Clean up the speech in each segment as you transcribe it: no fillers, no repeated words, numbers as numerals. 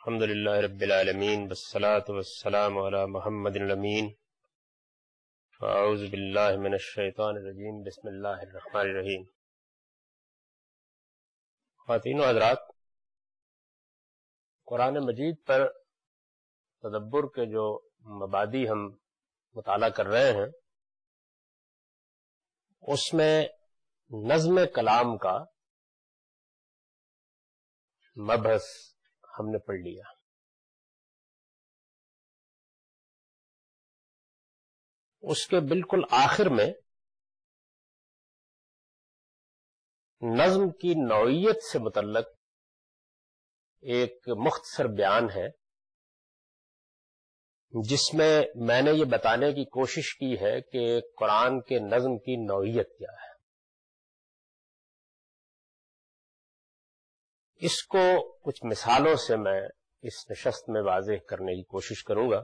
الحمدللہ رب العالمین والصلاة والسلام علی محمد الامین اعوذ باللہ من الشیطان الرجیم بسم اللہ الرحمن الرحیم۔ خواتین و حضرات، قرآن مجید پر تدبر کے جو مبادی ہم مطالعہ کر رہے ہیں اس میں نظم کلام کا مبحث ہم نے پڑھ لیا۔ اس کے بالکل آخر میں نظم کی نوعیت سے متعلق ایک مختصر بیان ہے جس میں نے یہ بتانے کی کوشش کی ہے کہ قرآن کے نظم کی نوعیت کیا ہے۔ اس کو کچھ مثالوں سے میں اس نشست میں واضح کرنے کی کوشش کروں گا۔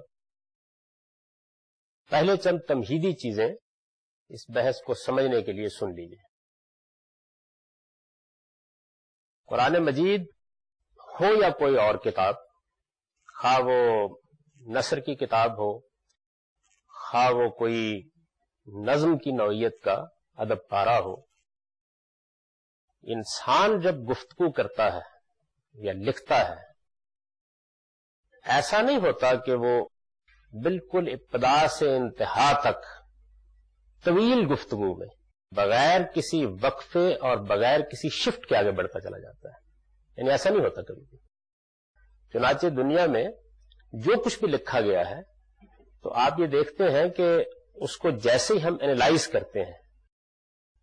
پہلے چند تمہیدی چیزیں اس بحث کو سمجھنے کے لیے سن لیجیے۔ قرآن مجید ہو یا کوئی اور کتاب، خواہ وہ نثر کی کتاب ہو، خواہ وہ کوئی نظم کی نوعیت کا ادب پارہ ہو، انسان جب گفتگو کرتا ہے یا لکھتا ہے، ایسا نہیں ہوتا کہ وہ بالکل ابتدا سے انتہا تک طویل گفتگو میں بغیر کسی وقفے اور بغیر کسی شفٹ کے آگے بڑھتا چلا جاتا ہے، یعنی ایسا نہیں ہوتا کبھی بھی۔ چنانچہ دنیا میں جو کچھ بھی لکھا گیا ہے تو آپ یہ دیکھتے ہیں کہ اس کو جیسے ہی ہم اینالائز کرتے ہیں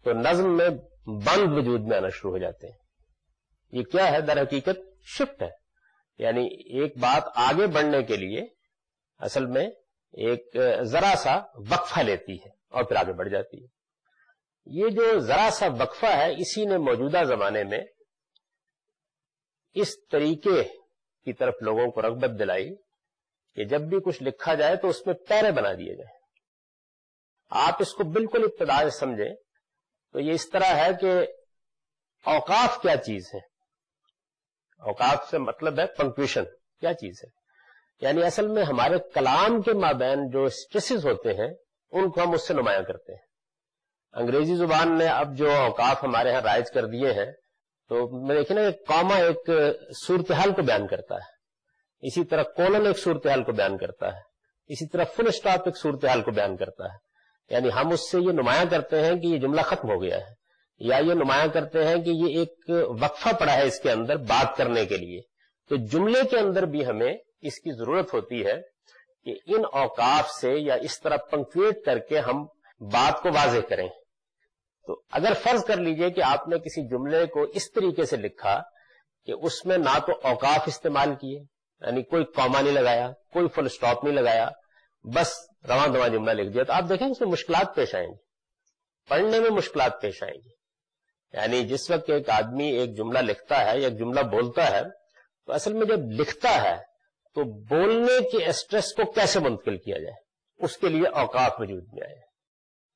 تو نظم میں بند وجود میں آنا شروع ہو جاتے ہیں۔ یہ کیا ہے؟ در حقیقت شفٹ ہے، یعنی ایک بات آگے بڑھنے کے لیے اصل میں ایک ذرا سا وقفہ لیتی ہے اور پھر آگے بڑھ جاتی ہے۔ یہ جو ذرا سا وقفہ ہے اسی نے موجودہ زمانے میں اس طریقے کی طرف لوگوں کو رغبت دلائی کہ جب بھی کچھ لکھا جائے تو اس میں پیرے بنا دیے جائیں۔ آپ اس کو بالکل ابتدا سے سمجھیں تو یہ اس طرح ہے کہ اوقاف کیا چیز ہے؟ اوقاف سے مطلب ہے پنکچویشن، کیا چیز ہے؟ یعنی اصل میں ہمارے کلام کے مابین جو اسٹریسز ہوتے ہیں ان کو ہم اس سے نمایاں کرتے ہیں۔ انگریزی زبان نے اب جو اوقاف ہمارے ہاں رائج کر دیے ہیں تو میں دیکھیں نا، ایک کاما ایک صورتحال کو بیان کرتا ہے، اسی طرح کولن ایک صورتحال کو بیان کرتا ہے، اسی طرح فل اسٹاپ ایک صورتحال کو بیان کرتا ہے۔ یعنی ہم اس سے یہ نمایاں کرتے ہیں کہ یہ جملہ ختم ہو گیا ہے، یا یہ نمایاں کرتے ہیں کہ یہ ایک وقفہ پڑا ہے اس کے اندر بات کرنے کے لیے۔ تو جملے کے اندر بھی ہمیں اس کی ضرورت ہوتی ہے کہ ان اوقاف سے یا اس طرح پنکچویٹ کر کے ہم بات کو واضح کریں۔ تو اگر فرض کر لیجئے کہ آپ نے کسی جملے کو اس طریقے سے لکھا کہ اس میں نہ تو اوقاف استعمال کیے، یعنی کوئی کاما نہیں لگایا، کوئی فل اسٹاپ نہیں لگایا، بس رواں دواں جملہ لکھ دیا، تو آپ دیکھیں اس میں مشکلات پیش آئیں گی، پڑھنے میں مشکلات پیش آئیں گی۔ یعنی جس وقت ایک آدمی ایک جملہ لکھتا ہے یا ایک جملہ بولتا ہے تو اصل میں جب لکھتا ہے تو بولنے کے اسٹریس کو کیسے منتقل کیا جائے، اس کے لیے اوقاف وجود میں آئے،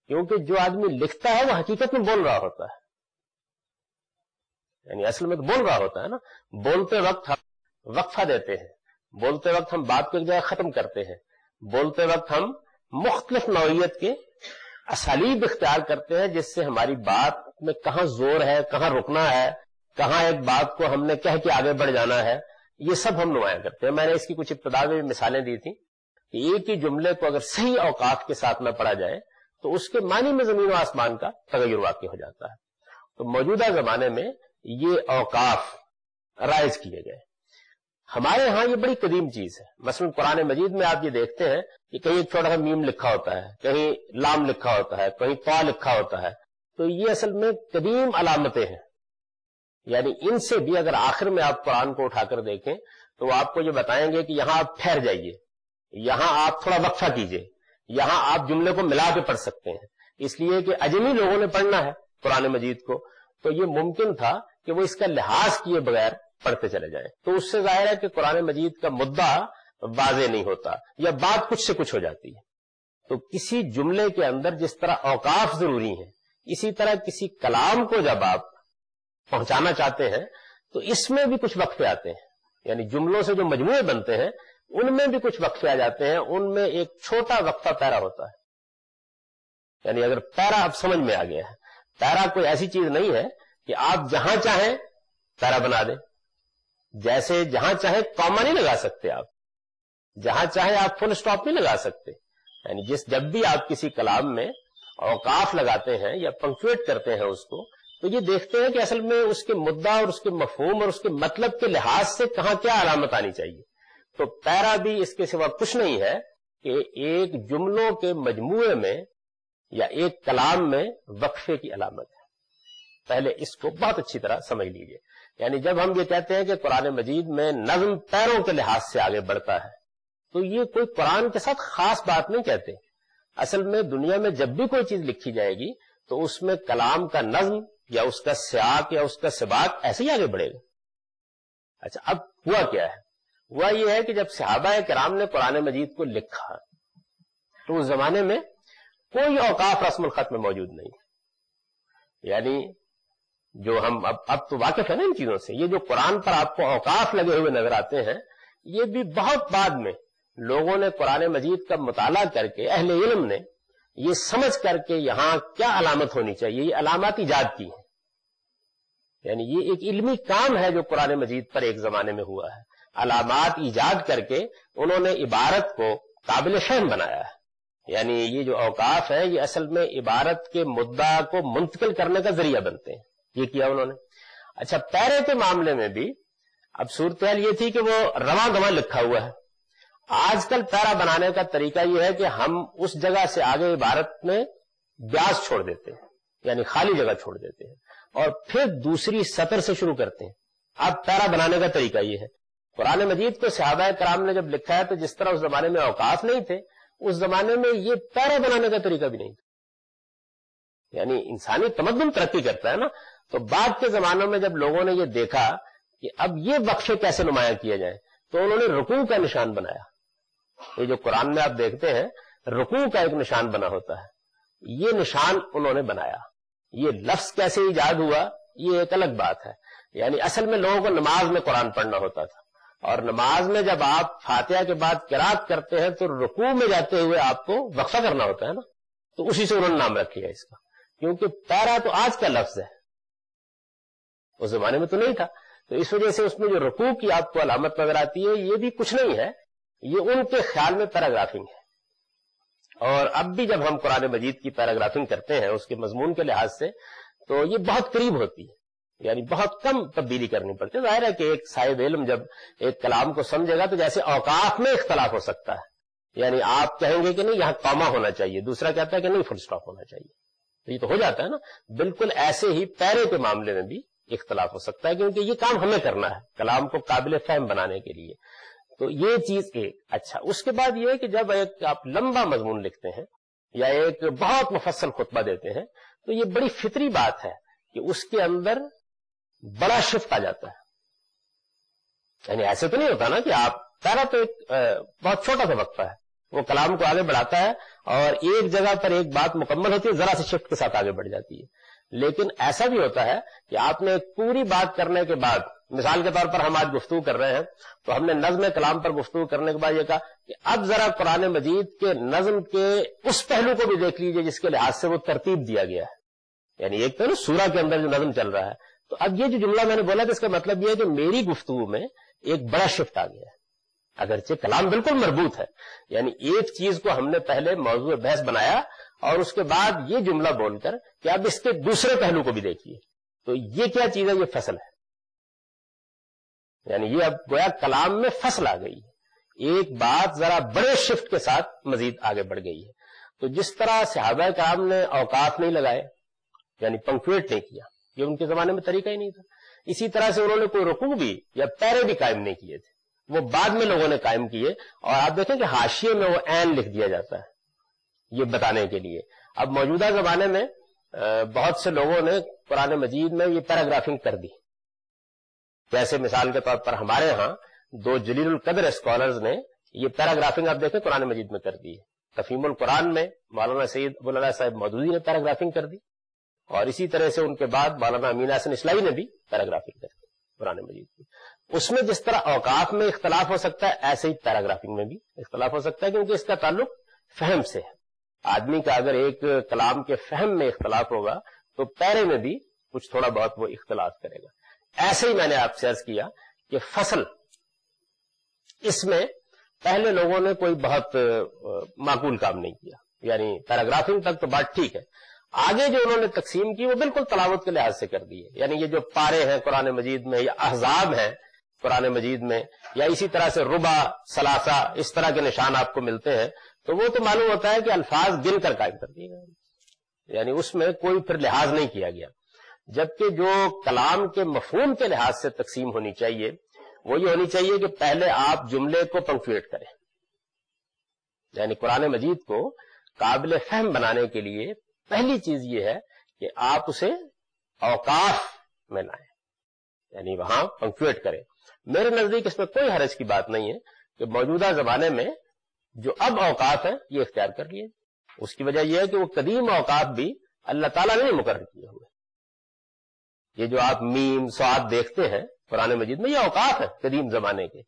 کیونکہ جو آدمی لکھتا ہے وہ حقیقت میں بول رہا ہوتا ہے، یعنی اصل میں تو بول رہا ہوتا ہے نا۔ بولتے وقت ہم وقفہ دیتے ہیں، بولتے وقت ہم بات کو ایک جگہ ختم کرتے ہیں، بولتے وقت ہم مختلف نوعیت کے اسالیب اختیار کرتے ہیں جس سے ہماری بات میں کہاں زور ہے، کہاں رکنا ہے، کہاں ایک بات کو ہم نے کہہ کے آگے بڑھ جانا ہے، یہ سب ہم نمایاں کرتے ہیں۔ میں نے اس کی کچھ ابتدا میں بھی مثالیں دی تھیں کہ ایک ہی جملے کو اگر صحیح اوقاف کے ساتھ نہ پڑھا جائے تو اس کے معنی میں زمین و آسمان کا تغیر واقع ہو جاتا ہے۔ تو موجودہ زمانے میں یہ اوقاف رائج کیے گئے۔ ہمارے ہاں یہ بڑی قدیم چیز ہے۔ مثلا قرآن مجید میں آپ یہ دیکھتے ہیں کہ کہیں ایک چھوٹا سا میم لکھا ہوتا ہے، کہیں لام لکھا ہوتا ہے، کہیں طا لکھا ہوتا ہے، تو یہ اصل میں قدیم علامتیں ہیں۔ یعنی ان سے بھی اگر آخر میں آپ قرآن کو اٹھا کر دیکھیں تو وہ آپ کو یہ بتائیں گے کہ یہاں آپ ٹھہر جائیے، یہاں آپ تھوڑا وقفہ کیجئے، یہاں آپ جملے کو ملا کے پڑھ سکتے ہیں، اس لیے کہ اجمی لوگوں نے پڑھنا ہے قرآن مجید کو، تو یہ ممکن تھا کہ وہ اس کا لحاظ کیے بغیر پڑھتے چلے جائیں۔ تو اس سے ظاہر ہے کہ قرآن مجید کا مدعا واضح نہیں ہوتا یا بات کچھ سے کچھ ہو جاتی ہے۔ تو کسی جملے کے اندر جس طرح اوقاف ضروری ہیں، اسی طرح کسی کلام کو جب آپ پہنچانا چاہتے ہیں تو اس میں بھی کچھ وقفے آتے ہیں۔ یعنی جملوں سے جو مجموعے بنتے ہیں ان میں بھی کچھ وقفے آ جاتے ہیں، ان میں ایک چھوٹا وقفہ پیرا ہوتا ہے. یعنی اگر پیرا اب سمجھ میں آ گیا ہے، پیرا کوئی ایسی چیز نہیں ہے کہ آپ جہاں چاہیں پیرا بنا دیں. جیسے جہاں چاہیں کاما نہیں لگا سکتے، آپ جہاں چاہیں آپ فل سٹاپ نہیں لگا سکتے. یعنی جب بھی آپ کسی کلام میں اوقاف لگاتے ہیں یا پنکچویٹ کرتے ہیں اس کو، تو یہ دیکھتے ہیں کہ اصل میں اس کے مدعا اور اس کے مفہوم اور اس کے مطلب کے لحاظ سے کہاں کیا علامت آنی چاہیے. تو پیرا بھی اس کے سوا کچھ نہیں ہے کہ ایک جملوں کے مجموعے میں یا ایک کلام میں وقفے کی علامت ہے. پہلے اس کو بہت اچھی طرح سمجھ لیجئے. یعنی جب ہم یہ کہتے ہیں کہ قرآن مجید میں نظم پیروں کے لحاظ سے آگے بڑھتا ہے، تو یہ کوئی قرآن کے ساتھ خاص بات نہیں کہتے. اصل میں دنیا میں جب بھی کوئی چیز لکھی جائے گی تو اس میں کلام کا نظم یا اس کا سیاق یا اس کا سباق ایسے ہی آگے بڑھے گا. اچھا، اب ہوا کیا ہے؟ ہوا یہ ہے کہ جب صحابہ کرام نے قرآن مجید کو لکھا تو اس زمانے میں کوئی اوقاف رسم الخط میں موجود نہیں. یعنی جو ہم اب تو واقف ہے نا ان چیزوں سے، یہ جو قرآن پر آپ کو اوقاف لگے ہوئے نظر آتے ہیں، یہ بھی بہت بعد میں لوگوں نے قرآن مجید کا مطالعہ کر کے، اہل علم نے یہ سمجھ کر کے یہاں کیا علامت ہونی چاہیے، یہ علامات ایجاد کی ہیں. یعنی یہ ایک علمی کام ہے جو قرآن مجید پر ایک زمانے میں ہوا ہے. علامات ایجاد کر کے انہوں نے عبارت کو قابل فہم بنایا ہے. یعنی یہ جو اوقاف ہیں یہ اصل میں عبارت کے مدعا کو منتقل کرنے کا ذریعہ بنتے ہیں. یہ کیا انہوں نے. اچھا، پیرے کے معاملے میں بھی اب صورتحال یہ تھی کہ وہ رواں گواں لکھا ہوا ہے. آج کل پیرا بنانے کا طریقہ یہ ہے کہ ہم اس جگہ سے آگے عبارت میں بیاض چھوڑ دیتے ہیں، یعنی خالی جگہ چھوڑ دیتے ہیں، اور پھر دوسری سطر سے شروع کرتے ہیں. اب پیرا بنانے کا طریقہ یہ ہے. قرآن مجید کو صحابہ کرام نے جب لکھا ہے تو جس طرح اس زمانے میں اوقاف نہیں تھے، اس زمانے میں یہ پیرا بنانے کا طریقہ بھی نہیں تھا. یعنی انسانی تمدن ترقی کرتا ہے نا، تو بعد کے زمانوں میں جب لوگوں نے یہ دیکھا کہ اب یہ وقفے کیسے نمایاں کیے جائیں، تو انہوں نے رکوع کا نشان بنایا. یہ جو قرآن میں آپ دیکھتے ہیں رکوع کا ایک نشان بنا ہوتا ہے، یہ نشان انہوں نے بنایا. یہ لفظ کیسے ایجاد ہوا یہ ایک الگ بات ہے. یعنی اصل میں لوگوں کو نماز میں قرآن پڑھنا ہوتا تھا، اور نماز میں جب آپ فاتحہ کے بعد قرات کرتے ہیں تو رکوع میں جاتے ہوئے آپ کو وقفہ کرنا ہوتا ہے نا، تو اسی سے انہوں نے نام رکھ لیا اس کا. کیونکہ پیرا تو آج کا لفظ ہے، اس زمانے میں تو نہیں تھا. تو اس وجہ سے اس میں جو رکوع کی آپ کو علامت نظر آتی ہے یہ بھی کچھ نہیں ہے، یہ ان کے خیال میں پیراگرافنگ ہے. اور اب بھی جب ہم قرآن مجید کی پیراگرافنگ کرتے ہیں اس کے مضمون کے لحاظ سے تو یہ بہت قریب ہوتی ہے. یعنی بہت کم تبدیلی کرنی پڑتی ہے. ظاہر ہے کہ ایک صاحب علم جب ایک کلام کو سمجھے گا تو جیسے اوقاف میں اختلاف ہو سکتا ہے، یعنی آپ کہیں گے کہ نہیں یہاں کاما ہونا چاہیے، دوسرا کہتا ہے کہ نہیں فل سٹاپ ہونا چاہیے، تو یہ تو ہو جاتا ہے نا. بالکل ایسے ہی پیرے کے معاملے میں بھی اختلاف ہو سکتا ہے، کیونکہ یہ کام ہمیں کرنا ہے کلام کو قابل فہم بنانے کے لیے. تو یہ چیز ایک. اچھا، اس کے بعد یہ ہے کہ جب ایک آپ لمبا مضمون لکھتے ہیں یا ایک بہت مفصل خطبہ دیتے ہیں تو یہ بڑی فطری بات ہے کہ اس کے اندر بڑا شفٹ آ جاتا ہے. یعنی ایسے تو نہیں ہوتا نا کہ آپ پیرا تو ایک بہت چھوٹا سا وقفہ ہے، وہ کلام کو آگے بڑھاتا ہے اور ایک جگہ پر ایک بات مکمل ہوتی ہے، ذرا سے شفٹ کے ساتھ آگے بڑھ جاتی ہے. لیکن ایسا بھی ہوتا ہے کہ آپ نے ایک پوری بات کرنے کے بعد، مثال کے طور پر ہم آج گفتگو کر رہے ہیں تو ہم نے نظم کلام پر گفتگو کرنے کے بعد یہ کہا کہ اب ذرا قرآن مجید کے نظم کے اس پہلو کو بھی دیکھ لیجئے جس کے لحاظ سے وہ ترتیب دیا گیا ہے. یعنی ایک تو نا سورہ کے اندر جو نظم چل رہا ہے، تو اب یہ جو جملہ میں نے بولا تو اس کا مطلب یہ ہے کہ میری گفتگو میں ایک بڑا شفٹ آ گیا ہے، اگرچہ کلام بالکل مربوط ہے. یعنی ایک چیز کو ہم نے پہلے موضوع بحث بنایا اور اس کے بعد یہ جملہ بول کر کہ اب اس کے دوسرے پہلو کو بھی دیکھیے، تو یہ کیا چیز ہے؟ یہ فصل ہے. یعنی یہ اب گویا کلام میں فصل آ گئی ہے، ایک بات ذرا بڑے شفٹ کے ساتھ مزید آگے بڑھ گئی ہے. تو جس طرح صحابہ کرام نے اوقاف نہیں لگائے، یعنی پنکچویٹ نہیں کیا، یہ ان کے زمانے میں طریقہ ہی نہیں تھا، اسی طرح سے انہوں نے کوئی رکوع بھی یا پیرے بھی قائم نہیں کیے تھے، وہ بعد میں لوگوں نے قائم کیے. اور آپ دیکھیں کہ حاشیے میں وہ عین لکھ دیا جاتا ہے یہ بتانے کے لیے. اب موجودہ زمانے میں بہت سے لوگوں نے قرآن مجید میں یہ پیراگرافنگ کر دی. جیسے مثال کے طور پر ہمارے ہاں دو جلیل القدر اسکالرز نے یہ پیراگرافنگ آپ دیکھیں قرآن مجید میں کر دی ہے. تفہیم القرآن میں مولانا سید ابوالعلا صاحب مودودی نے پیراگرافنگ کر دی، اور اسی طرح سے ان کے بعد مولانا امین حسن اصلاحی نے بھی پیراگرافنگ کر دی قرآن مجید کی. اس میں جس طرح اوقاف میں اختلاف ہو سکتا ہے ایسے ہی پیراگرافنگ میں بھی اختلاف ہو سکتا ہے، کیونکہ اس کا تعلق فہم سے ہے. آدمی کا اگر ایک کلام کے فہم میں اختلاف ہوگا تو پیرے میں بھی کچھ تھوڑا بہت وہ اختلاف کرے گا. ایسے ہی میں نے آپ سے عرض کیا کہ فصل، اس میں پہلے لوگوں نے کوئی بہت معقول کام نہیں کیا، یعنی پیراگرافنگ تک تو بات ٹھیک ہے، آگے جو انہوں نے تقسیم کی وہ بالکل تلاوت کے لحاظ سے کر دی ہے. یعنی یہ جو پارے ہیں قرآن مجید میں، یا احزاب ہیں قرآن مجید میں، یا اسی طرح سے ربع، ثلاثہ، اس طرح کے نشان آپ کو ملتے ہیں، تو وہ تو معلوم ہوتا ہے کہ الفاظ گن کر قائم کر دیے گئے، یعنی اس میں کوئی پھر لحاظ نہیں کیا گیا. جبکہ جو کلام کے مفہوم کے لحاظ سے تقسیم ہونی چاہیے وہ یہ ہونی چاہیے کہ پہلے آپ جملے کو پنکچویٹ کریں. یعنی قرآن مجید کو قابل فہم بنانے کے لیے پہلی چیز یہ ہے کہ آپ اسے اوقاف میں لائیں، یعنی وہاں پنکچویٹ کریں. میرے نزدیک اس میں کوئی حرج کی بات نہیں ہے کہ موجودہ زمانے میں جو اب اوقاف ہیں یہ اختیار کر لیے. اس کی وجہ یہ ہے کہ وہ قدیم اوقاف بھی اللہ تعالیٰ نے مقرر کیے ہوئے. یہ جو آپ میم صاد دیکھتے ہیں قرآن مجید میں، یہ اوقاف ہے قدیم زمانے کے.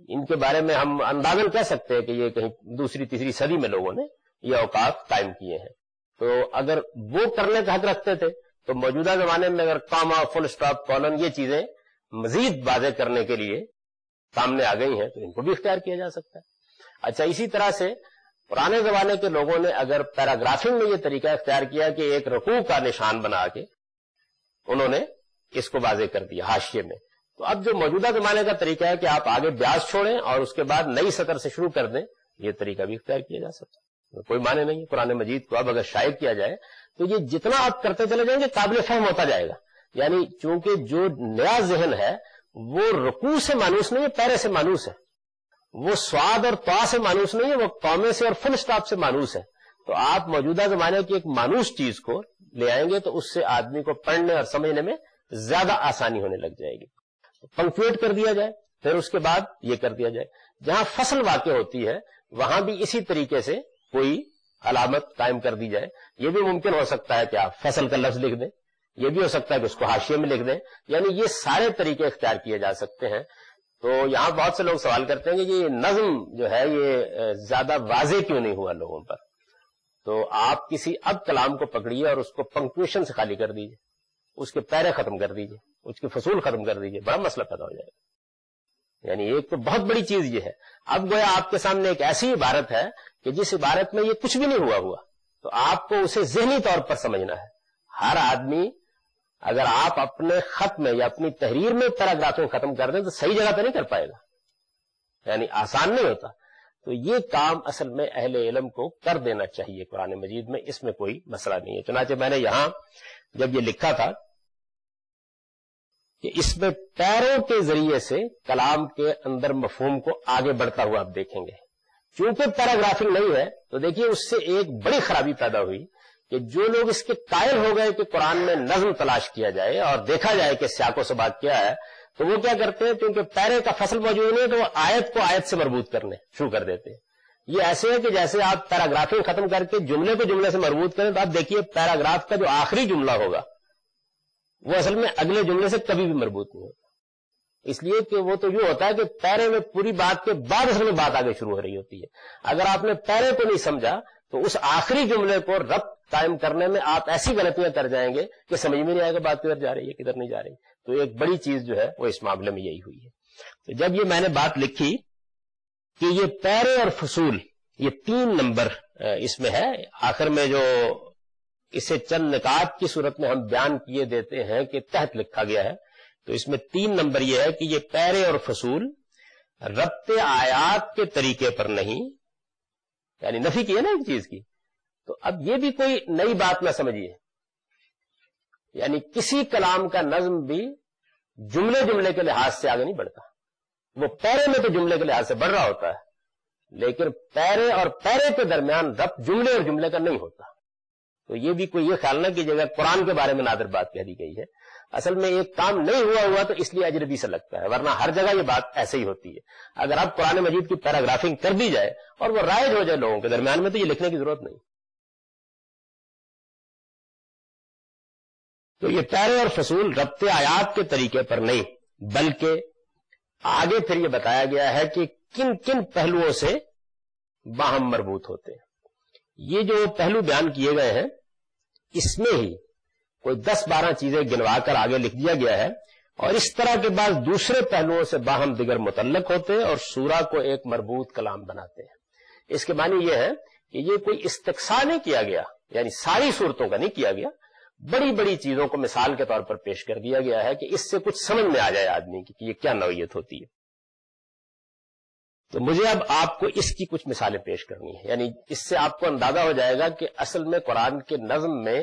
ان کے بارے میں ہم اندازاً کہہ سکتے ہیں کہ یہ کہیں دوسری تیسری صدی میں لوگوں نے یہ اوقاف قائم کیے ہیں. تو اگر وہ کرنے کا حق رکھتے تھے تو موجودہ زمانے میں اگر کاما، فل اسٹاپ، کولن، یہ چیزیں مزید واضح کرنے کے لیے سامنے آ گئی ہیں تو ان کو بھی اختیار کیا جا سکتا ہے. اچھا، اسی طرح سے پرانے زمانے کے لوگوں نے اگر پیراگرافنگ میں یہ طریقہ اختیار کیا کہ ایک رکوع کا نشان بنا کے انہوں نے اس کو واضح کر دیا حاشیے میں، تو اب جو موجودہ زمانے کا طریقہ ہے کہ آپ آگے بیاض چھوڑیں اور اس کے بعد نئی سطر سے شروع کر دیں، یہ طریقہ بھی اختیار کیا جا سکتا ہے. کوئی معنی نہیں ہے. قرآن مجید کو اب اگر شائع کیا جائے تو یہ جتنا آپ کرتے چلے جائیں گے قابل فہم ہوتا جائے گا. یعنی چونکہ جو نیا ذہن ہے وہ رکوع سے مانوس نہیں ہے، پیرے سے مانوس ہے. وہ سواد اور طا سے مانوس نہیں ہے، وہ قومے سے اور فل اسٹاپ سے مانوس ہے. تو آپ موجودہ زمانے کی ایک مانوس چیز کو لے آئیں گے تو اس سے آدمی کو پڑھنے اور سمجھنے میں زیادہ آسانی ہونے لگ جائے گی. پنکچویٹ کر دیا جائے، پھر اس کے بعد یہ کر دیا جائے. جہاں فصل واقع ہوتی ہے وہاں بھی اسی طریقے سے کوئی علامت قائم کر دی جائے. یہ بھی ممکن ہو سکتا ہے کہ آپ فصل کا لفظ لکھ دیں، یہ بھی ہو سکتا ہے کہ اس کو حاشیے میں لکھ دیں. یعنی یہ سارے طریقے اختیار کیے جا سکتے ہیں. تو یہاں بہت سے لوگ سوال کرتے ہیں کہ یہ نظم جو ہے یہ زیادہ واضح کیوں نہیں ہوا لوگوں پر. تو آپ کسی اب کلام کو پکڑیے اور اس کو پنکچویشن سے خالی کر دیجیے، اس کے پیرے ختم کر دیجیے، اس کے فصول ختم کر دیجیے، بڑا مسئلہ پیدا ہو جائے گا. یعنی ایک تو بہت بڑی چیز یہ ہے. اب گویا آپ کے سامنے ایک ایسی عبارت ہے کہ جس عبارت میں یہ کچھ بھی نہیں ہوا تو آپ کو اسے ذہنی طور پر سمجھنا ہے. ہر آدمی اگر آپ اپنے خط میں یا اپنی تحریر میں پیراگرافیں ختم کر دیں تو صحیح جگہ پہ نہیں کر پائے گا، یعنی آسان نہیں ہوتا. تو یہ کام اصل میں اہل علم کو کر دینا چاہیے قرآن مجید میں، اس میں کوئی مسئلہ نہیں ہے. چنانچہ میں نے یہاں جب یہ لکھا تھا کہ اس میں پیروں کے ذریعے سے کلام کے اندر مفہوم کو آگے بڑھتا ہوا آپ دیکھیں گے. چونکہ پیراگرافنگ نہیں ہے تو دیکھیے اس سے ایک بڑی خرابی پیدا ہوئی کہ جو لوگ اس کے قائل ہو گئے کہ قرآن میں نظم تلاش کیا جائے اور دیکھا جائے کہ سیاق و سباق کیا ہے، تو وہ کیا کرتے ہیں کیونکہ پیرے کا فصل موجود نہیں ہے تو وہ آیت کو آیت سے مربوط کرنے شروع کر دیتے ہیں. یہ ایسے ہے کہ جیسے آپ پیراگرافنگ ختم کر کے جملے کو جملے سے مربوط کریں تو آپ دیکھیے پیراگراف کا جو آخری جملہ ہوگا وہ اصل میں اگلے جملے سے کبھی بھی مربوط نہیں ہوتا. اس لیے کہ وہ تو یہ ہوتا ہے کہ پیرے میں پوری بات کے بعد اصل میں بات آگے شروع ہو رہی ہوتی ہے. اگر آپ نے پیرے کو نہیں سمجھا تو اس آخری جملے کو ربط قائم کرنے میں آپ ایسی غلطیاں کر جائیں گے کہ سمجھ میں نہیں آئے گا بات کدھر جا رہی ہے کدھر نہیں جا رہی. تو ایک بڑی چیز جو ہے وہ اس معاملے میں یہی ہوئی ہے. تو جب یہ میں نے بات لکھی کہ یہ پیرے اور فصول یہ 3 نمبر اس میں ہے، آخر میں جو اسے چند نکات کی صورت میں ہم بیان کیے دیتے ہیں کہ تحت لکھا گیا ہے، تو اس میں 3 نمبر یہ ہے کہ یہ پیرے اور فصول ربط آیات کے طریقے پر نہیں، یعنی نفی کی ہے نا ایک چیز کی. تو اب یہ بھی کوئی نئی بات نہ سمجھیے، یعنی کسی کلام کا نظم بھی جملے جملے کے لحاظ سے آگے نہیں بڑھتا. وہ پیرے میں تو جملے کے لحاظ سے بڑھ رہا ہوتا ہے لیکن پیرے اور پیرے کے درمیان ربط جملے اور جملے کا نہیں ہوتا. تو یہ بھی کوئی یہ خیال نہ کیجیے گا قرآن کے بارے میں نادر بات کہہ دی گئی ہے. اصل میں ایک کام نہیں ہوا تو اس لیے اجنبی سے لگتا ہے، ورنہ ہر جگہ یہ بات ایسے ہی ہوتی ہے. اگر اب قرآن مجید کی پیراگرافنگ کر دی جائے اور وہ رائج ہو جائے لوگوں کے درمیان میں تو یہ لکھنے کی ضرورت نہیں. تو یہ پیرے اور فصول ربط آیات کے طریقے پر نہیں بلکہ آگے پھر یہ بتایا گیا ہے کہ کن کن پہلوؤں سے باہم مربوط ہوتے ہیں. یہ جو پہلو بیان کیے گئے ہیں اس میں ہی کوئی 10-12 چیزیں گنوا کر آگے لکھ دیا گیا ہے، اور اس طرح کے بعد دوسرے پہلوؤں سے باہم دیگر متعلق ہوتے ہیں اور سورہ کو ایک مربوط کلام بناتے ہیں. اس کے معنی یہ ہے کہ یہ کوئی استقصاء نہیں کیا گیا، یعنی ساری صورتوں کا نہیں کیا گیا، بڑی بڑی چیزوں کو مثال کے طور پر پیش کر دیا گیا ہے کہ اس سے کچھ سمجھ میں آ جائے آدمی کی کہ یہ کیا نوعیت ہوتی ہے. تو مجھے اب آپ کو اس کی کچھ مثالیں پیش کرنی ہے، یعنی اس سے آپ کو اندازہ ہو جائے گا کہ اصل میں قرآن کے نظم میں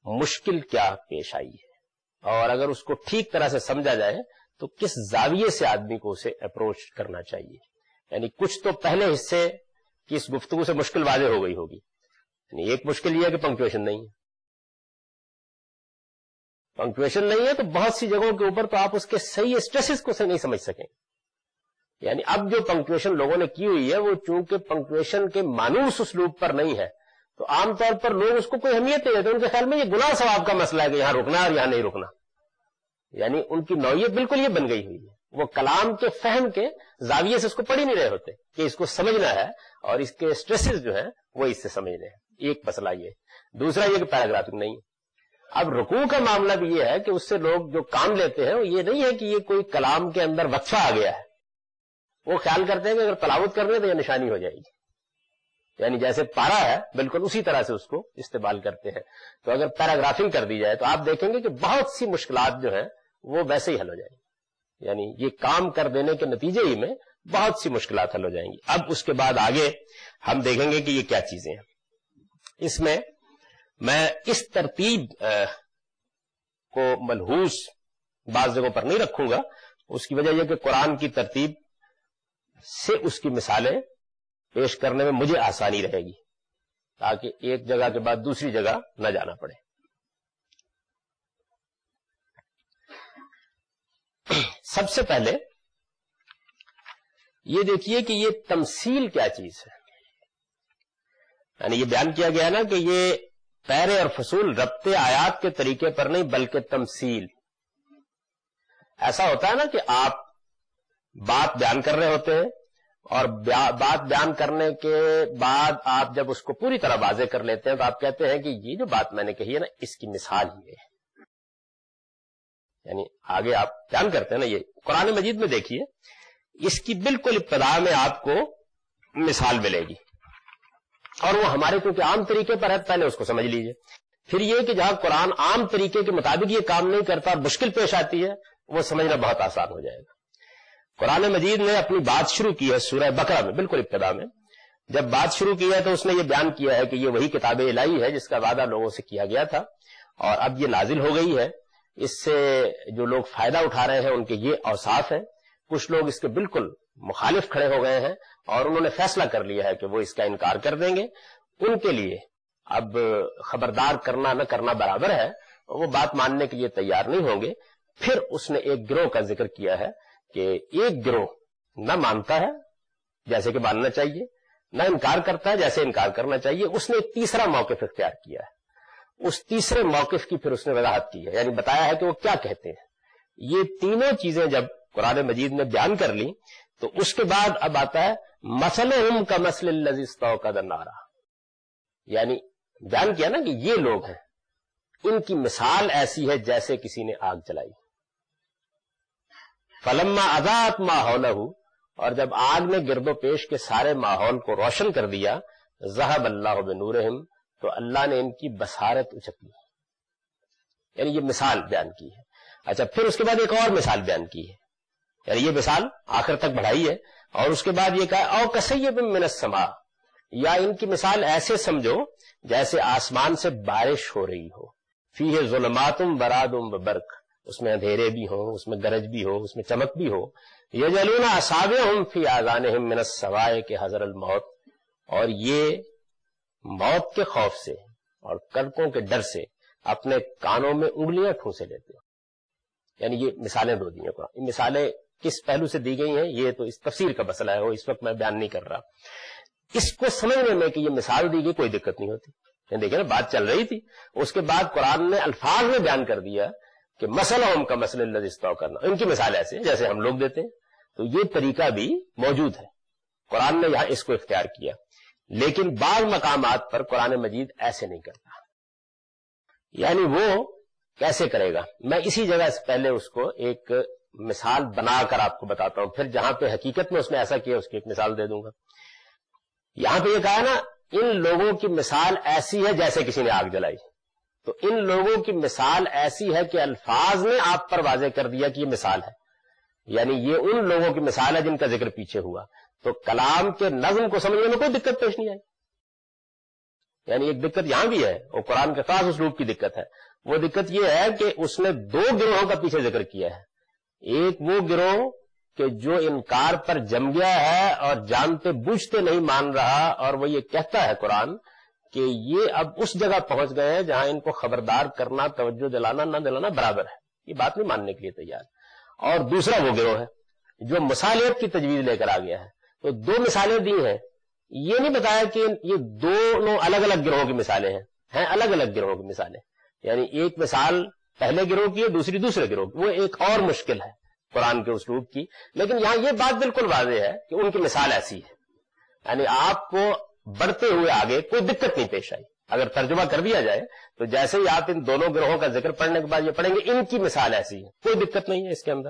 مشکل کیا پیش آئی ہے، اور اگر اس کو ٹھیک طرح سے سمجھا جائے تو کس زاویے سے آدمی کو اسے اپروچ کرنا چاہیے. یعنی کچھ تو پہلے حصے کی اس گفتگو سے مشکل واضح ہو گئی ہوگی. یعنی ایک مشکل یہ ہے کہ پنکچویشن نہیں ہے. پنکچویشن نہیں ہے تو بہت سی جگہوں کے اوپر تو آپ اس کے صحیح اسٹریسز کو سے نہیں سمجھ سکیں. یعنی اب جو پنکچویشن لوگوں نے کی ہوئی ہے وہ چونکہ پنکچویشن کے مانوس اسلوب پر نہیں ہے تو عام طور پر لوگ اس کو کوئی اہمیت نہیں دیتے. ان کے خیال میں یہ گناہ ثواب کا مسئلہ ہے کہ یہاں رکنا اور یہاں نہیں رکنا. یعنی ان کی نوعیت بالکل یہ بن گئی ہوئی ہے، وہ کلام کے فہم کے زاویے سے اس کو پڑھ ہی نہیں رہے ہوتے کہ اس کو سمجھنا ہے اور اس کے اسٹریسز جو ہیں وہ اس سے سمجھنے ہیں. ایک مسئلہ یہ. دوسرا یہ کہ پیراگرافنگ نہیں. اب رکوع کا معاملہ بھی یہ ہے کہ اس سے لوگ جو کام لیتے ہیں وہ یہ نہیں ہے کہ یہ کوئی کلام کے اندر وقفہ آ گیا ہے. وہ خیال کرتے ہیں کہ اگر تلاوت کرنے تو یہ نشانی ہو جائے گی، یعنی جیسے پارا ہے بالکل اسی طرح سے اس کو استعمال کرتے ہیں. تو اگر پیراگرافنگ کر دی جائے تو آپ دیکھیں گے کہ بہت سی مشکلات جو ہیں وہ ویسے ہی حل ہو جائیں گی. یعنی یہ کام کر دینے کے نتیجے ہی میں بہت سی مشکلات حل ہو جائیں گی. اب اس کے بعد آگے ہم دیکھیں گے کہ یہ کیا چیزیں ہیں. اس میں اس ترتیب کو ملحوظ بعض جگہوں پر نہیں رکھوں گا. اس کی وجہ یہ کہ قرآن کی ترتیب سے اس کی مثالیں پیش کرنے میں مجھے آسانی رہے گی تاکہ ایک جگہ کے بعد دوسری جگہ نہ جانا پڑے. سب سے پہلے یہ دیکھیے کہ یہ تمثیل کیا چیز ہے. یعنی یہ بیان کیا گیا نا کہ یہ پیرے اور فصول ربط آیات کے طریقے پر نہیں بلکہ تمثیل. ایسا ہوتا ہے نا کہ آپ بات بیان کر رہے ہوتے ہیں اور بات بیان کرنے کے بعد آپ جب اس کو پوری طرح واضح کر لیتے ہیں تو آپ کہتے ہیں کہ یہ جو بات میں نے کہی ہے نا اس کی مثال یہ ہے. یعنی آگے آپ بیان کرتے ہیں نا. یہ قرآن مجید میں دیکھیے اس کی بالکل ابتدا میں آپ کو مثال ملے گی اور وہ ہمارے کیونکہ عام طریقے پر ہے پہلے اس کو سمجھ لیجئے. پھر یہ کہ جہاں قرآن عام طریقے کے مطابق یہ کام نہیں کرتا مشکل پیش آتی ہے وہ سمجھنا بہت آسان ہو جائے گا. قرآن مجید نے اپنی بات شروع کی ہے سورہ بقرہ میں بالکل ابتدا میں. جب بات شروع کی ہے تو اس نے یہ بیان کیا ہے کہ یہ وہی کتاب الہی ہے جس کا وعدہ لوگوں سے کیا گیا تھا اور اب یہ نازل ہو گئی ہے. اس سے جو لوگ فائدہ اٹھا رہے ہیں ان کے یہ اوصاف ہیں. کچھ لوگ اس کے بالکل مخالف کھڑے ہو گئے ہیں اور انہوں نے فیصلہ کر لیا ہے کہ وہ اس کا انکار کر دیں گے. ان کے لیے اب خبردار کرنا نہ کرنا برابر ہے، وہ بات ماننے کے لیے تیار نہیں ہوں گے. پھر اس نے ایک گروہ کا ذکر کیا ہے کہ ایک گروہ نہ مانتا ہے جیسے کہ ماننا چاہیے، نہ انکار کرتا ہے جیسے انکار کرنا چاہیے. اس نے ایک تیسرا موقف اختیار کیا ہے. اس تیسرے موقف کی پھر اس نے وضاحت کی ہے، یعنی بتایا ہے کہ وہ کیا کہتے ہیں. یہ تینوں چیزیں جب قرآن مجید نے بیان کر لی تو اس کے بعد اب آتا ہے مثلہم کمثل الذی استوقد نارا. یعنی بیان کیا نا کہ یہ لوگ ہیں، ان کی مثال ایسی ہے جیسے کسی نے آگ جلائی. فلما اضاءت ما حولہ، اور جب آگ نے گرد و پیش کے سارے ماحول کو روشن کر دیا، ذہب اللہ بنورہم، تو اللہ نے ان کی بصارت اچک لی. یعنی یہ مثال بیان کی ہے. اچھا پھر اس کے بعد ایک اور مثال بیان کی ہے، یعنی یہ مثال آخر تک بڑھائی ہے اور اس کے بعد یہ کہا او کصیب من السماء، یا ان کی مثال ایسے سمجھو جیسے آسمان سے بارش ہو رہی ہو. فیہ ظلمات براد وبرق، اس میں اندھیرے بھی ہوں، اس میں گرج بھی ہو، اس میں چمک بھی ہو. یجعلون اصابعہم فی آذانہم من الصواعق حذر الموت، اور یہ موت کے خوف سے اور کڑکوں کے ڈر سے اپنے کانوں میں انگلیاں ٹھونسے لیتے ہیں. یعنی یہ مثالیں دو دی ہیں قرآن. یہ مثالیں کس پہلو سے دی گئی ہیں یہ تو اس تفسیر کا مسئلہ ہے، وہ اس وقت میں بیان نہیں کر رہا. اس کو سمجھنے میں کہ یہ مثال دی گئی کوئی دقت نہیں ہوتی. دیکھیں نا بات چل رہی تھی، اس کے بعد قرآن نے الفاظ میں بیان کر دیا کہ مثلہم کمثل الذی استوقد، ان کی مثال ایسے جیسے ہم لوگ دیتے ہیں. تو یہ طریقہ بھی موجود ہے، قرآن نے یہاں اس کو اختیار کیا، لیکن بعض مقامات پر قرآن مجید ایسے نہیں کرتا۔ یعنی وہ کیسے کرے گا؟ میں اسی جگہ سے پہلے اس کو ایک مثال بنا کر آپ کو بتاتا ہوں، پھر جہاں پہ حقیقت میں اس نے ایسا کیا اس کی ایک مثال دے دوں گا۔ یہاں پہ یہ کہا نا، ان لوگوں کی مثال ایسی ہے جیسے کسی نے آگ جلائی، تو ان لوگوں کی مثال ایسی ہے کہ الفاظ نے آپ پر واضح کر دیا کہ یہ مثال ہے، یعنی یہ ان لوگوں کی مثال ہے جن کا ذکر پیچھے ہوا، تو کلام کے نظم کو سمجھنے میں کوئی دقت پیش نہیں آئی۔ یعنی ایک دقت یہاں بھی ہے، اور قرآن کے خاص اسلوب کی دقت ہے، وہ دقت یہ ہے کہ اس نے دو گروہوں کا پیچھے ذکر کیا ہے۔ ایک وہ گروہ کہ جو انکار پر جم گیا ہے اور جانتے بوجھتے نہیں مان رہا، اور وہ یہ کہتا ہے قرآن کہ یہ اب اس جگہ پہنچ گئے ہیں جہاں ان کو خبردار کرنا، توجہ دلانا نہ دلانا برابر ہے، یہ بات نہیں ماننے کے لیے تیار۔ اور دوسرا وہ گروہ ہے جو مصالحت کی تجویز لے کر آ گیا ہے، تو دو مثالیں دی ہیں، یہ نہیں بتایا کہ یہ دونوں الگ الگ گروہوں کی مثالیں ہیں الگ الگ گروہوں کی مثالیں، یعنی ایک مثال پہلے گروہ کی ہے، دوسری دوسرے گروہ کی، وہ ایک اور مشکل ہے قرآن کے اسلوب کی۔ لیکن یہاں یہ بات بالکل واضح ہے کہ ان کی مثال ایسی ہے، یعنی آپ کو بڑھتے ہوئے آگے کوئی دقت نہیں پیش آئی۔ اگر ترجمہ کر دیا جائے تو جیسے ہی آپ ان دونوں گروہوں کا ذکر پڑھنے کے بعد یہ پڑھیں گے ان کی مثال ایسی ہے، کوئی دقت نہیں ہے اس کے اندر۔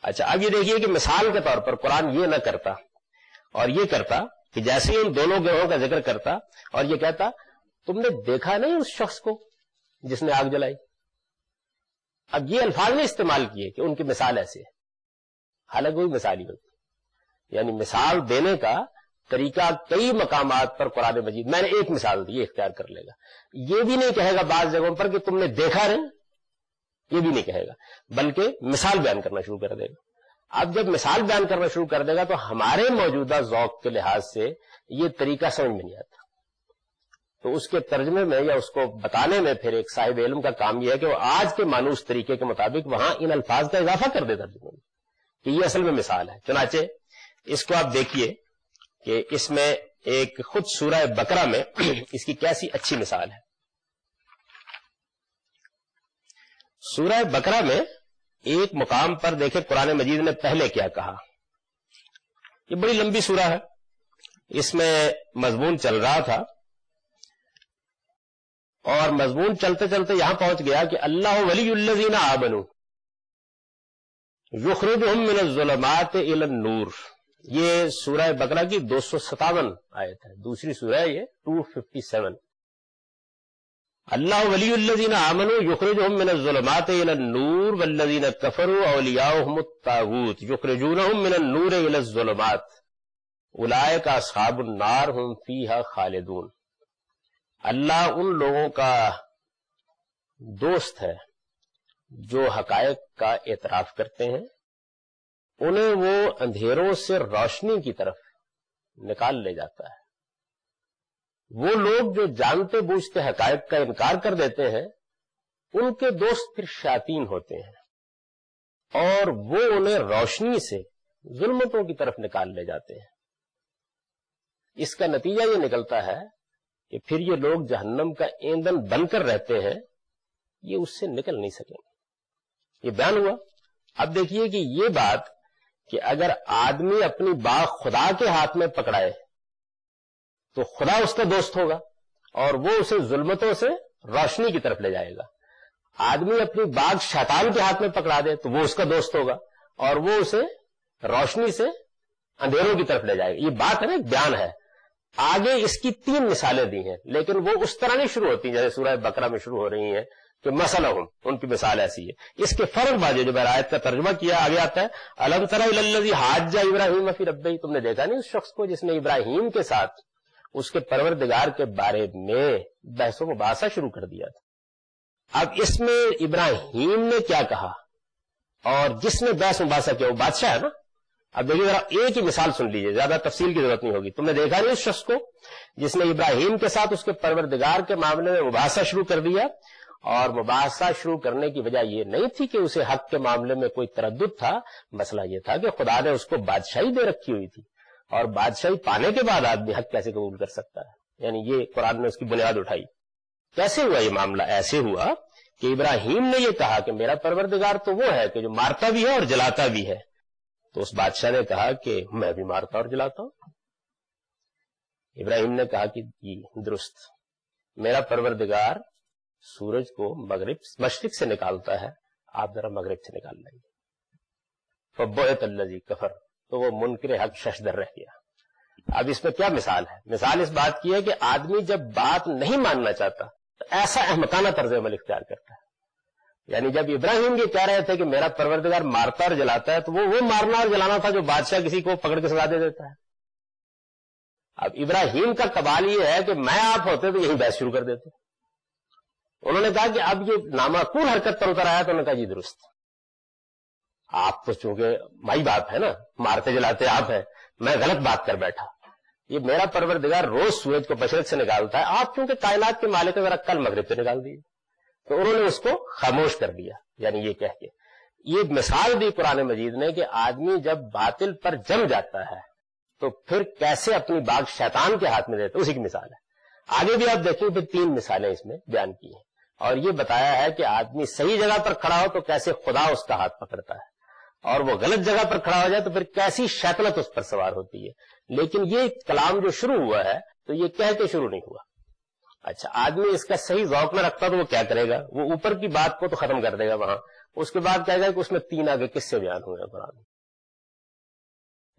اچھا، اب یہ دیکھیے کہ مثال کے طور پر قرآن یہ نہ کرتا، اور یہ کرتا کہ جیسے ہی ان دونوں گروہوں کا ذکر کرتا اور یہ کہتا تم نے دیکھا نہیں اس شخص کو جس نے آگ جلائی۔ اب یہ الفاظ نے استعمال کیے کہ ان کی مثال ایسی ہے، حالانکہ کوئی مثال ہی ہوتی، یعنی مثال دینے کا طریقہ کئی مقامات پر قرآن مجید، میں نے ایک مثال دی، یہ اختیار کر لے گا۔ یہ بھی نہیں کہے گا بعض جگہوں پر کہ تم نے دیکھا نہیں، یہ بھی نہیں کہے گا، بلکہ مثال بیان کرنا شروع کر دے گا۔ اب جب مثال بیان کرنا شروع کر دے گا تو ہمارے موجودہ ذوق کے لحاظ سے یہ طریقہ سمجھ میں نہیں آتا، تو اس کے ترجمے میں یا اس کو بتانے میں پھر ایک صاحب علم کا کام یہ ہے کہ وہ آج کے مانوس طریقے کے مطابق وہاں ان الفاظ کا اضافہ کر دے ترجمے میں کہ یہ اصل میں مثال ہے۔ چنانچہ اس کو آپ دیکھیے کہ اس میں ایک خود سورہ بقرہ میں اس کی کیسی اچھی مثال ہے۔ سورہ بقرہ میں ایک مقام پر دیکھیں قرآن مجید نے پہلے کیا کہا۔ یہ بڑی لمبی سورہ ہے، اس میں مضمون چل رہا تھا، اور مضمون چلتے چلتے یہاں پہنچ گیا کہ اللہ ولی الذین آمنوا یخرجہم من الظلمات الی النور۔ یہ سورہ بقرہ کی 257 آیت ہے، دوسری سورہ ہے یہ 257۔ اللہ ولی الذین آمنوا یخرجہم من الظلمات الی النور والذین کفروا اولیاؤہم الطاغوت یخرجونہم من النور الی الظلمات اولئک اصحاب النار ہم فیہا خالدون۔ اللہ ان لوگوں کا دوست ہے جو حقائق کا اعتراف کرتے ہیں، انہیں وہ اندھیروں سے روشنی کی طرف نکال لے جاتا ہے۔ وہ لوگ جو جانتے بوجھتے حقائق کا انکار کر دیتے ہیں ان کے دوست پھر شیاطین ہوتے ہیں، اور وہ انہیں روشنی سے ظلمتوں کی طرف نکال لے جاتے ہیں۔ اس کا نتیجہ یہ نکلتا ہے کہ پھر یہ لوگ جہنم کا ایندھن بن کر رہتے ہیں، یہ اس سے نکل نہیں سکیں گے۔ یہ بیان ہوا۔ اب دیکھیے کہ یہ بات کہ اگر آدمی اپنی باغ خدا کے ہاتھ میں پکڑائے تو خدا اس کا دوست ہوگا اور وہ اسے ظلمتوں سے روشنی کی طرف لے جائے گا۔ آدمی اپنی باغ شیطان کے ہاتھ میں پکڑا دے تو وہ اس کا دوست ہوگا اور وہ اسے روشنی سے اندھیروں کی طرف لے جائے گا۔ یہ بات ہے نا، بیان ہے۔ آگے اس کی 3 مثالیں دی ہیں، لیکن وہ اس طرح نہیں شروع ہوتی جیسے سورہ بقرہ میں شروع ہو رہی ہیں کہ مثلہم، ان کی مثال ایسی ہے۔ اس کے فرق باجے جو آیت کا ترجمہ کیا آگے آتا ہے، الم تر الی الذی حاج ابراہیم فی ربہ، تم نے دیکھا نہیں اس شخص کو جس نے ابراہیم کے ساتھ اس کے پروردگار کے بارے میں بحث و مباحثہ شروع کر دیا تھا۔ اب اس میں ابراہیم نے کیا کہا اور جس نے بحث و مباحثہ کیا وہ بادشاہ ہے نا۔ اب دیکھیے ذرا ایک ہی مثال سن لیجیے، زیادہ تفصیل کی ضرورت نہیں ہوگی۔ تم نے دیکھا نہیں اس شخص کو جس نے ابراہیم کے ساتھ اس کے پروردگار کے معاملے میں مباحثہ شروع کر دیا، اور مباحثہ شروع کرنے کی وجہ یہ نہیں تھی کہ اسے حق کے معاملے میں کوئی تردد تھا، مسئلہ یہ تھا کہ خدا نے اس کو بادشاہی دے رکھی ہوئی تھی، اور بادشاہی پانے کے بعد آدمی حق کیسے قبول کر سکتا ہے؟ یعنی یہ قرآن نے اس کی بنیاد اٹھائی۔ کیسے ہوا یہ معاملہ؟ ایسے ہوا کہ ابراہیم نے یہ کہا کہ میرا پروردگار تو وہ ہے کہ جو مارتا بھی ہے اور جلاتا بھی ہے، تو اس بادشاہ نے کہا کہ میں بھی مارتا اور جلاتا ہوں. ابراہیم نے کہا کہ درست، میرا پروردگار سورج کو مشرق سے نکالتا ہے، آپ ذرا مغرب سے نکال لیں گے. فبہت الذی کفر، تو وہ منکر حق ششدر رہ گیا. اب اس میں کیا مثال ہے؟ مثال اس بات کی ہے کہ آدمی جب بات نہیں ماننا چاہتا تو ایسا احمقانہ طرز عمل اختیار کرتا ہے. یعنی جب ابراہیم یہ کہہ رہے تھے کہ میرا پروردگار مارتا اور جلاتا ہے، تو وہ مارنا اور جلانا تھا جو بادشاہ کسی کو پکڑ کے سزا دے دیتا ہے. اب ابراہیم کا کمال یہ ہے کہ میں آپ ہوتے تو یہی بحث شروع کر دیتے. انہوں نے کہا کہ اب یہ نامعقول حرکت پر اتر آیا، تو انہوں نے کہا جی درست، آپ تو چونکہ مائی باپ ہے نا، مارتے جلاتے آپ ہیں، میں غلط بات کر بیٹھا. یہ میرا پروردگار روز سورج کو مشرق سے نکالتا ہے، آپ چونکہ کائنات کے مالک ذرا کل مغرب سے نکال دیجیے. تو انہوں نے اس کو خاموش کر دیا. یعنی یہ کہہ کے یہ مثال دی قرآن مجید نے کہ آدمی جب باطل پر جم جاتا ہے تو پھر کیسے اپنی باغ شیطان کے ہاتھ میں دیتا، اسی کی مثال ہے. آگے بھی آپ دیکھیں پھر 3 مثالیں اس میں بیان کی ہیں، اور یہ بتایا ہے کہ آدمی صحیح جگہ پر کھڑا ہو تو کیسے خدا اس کا ہاتھ پکڑتا ہے، اور وہ غلط جگہ پر کھڑا ہو جائے تو پھر کیسی شیطنت اس پر سوار ہوتی ہے. لیکن یہ کلام جو شروع ہوا ہے تو یہ کہہ کے شروع نہیں ہوا. اچھا، آدمی اس کا صحیح ذوق نہ رکھتا تو وہ کیا کرے گا؟ وہ اوپر کی بات کو تو ختم کر دے گا وہاں، اس کے بعد کہے گا کہ اس میں 3 آگے قصے بیان ہوئے ہیں قرآن میں.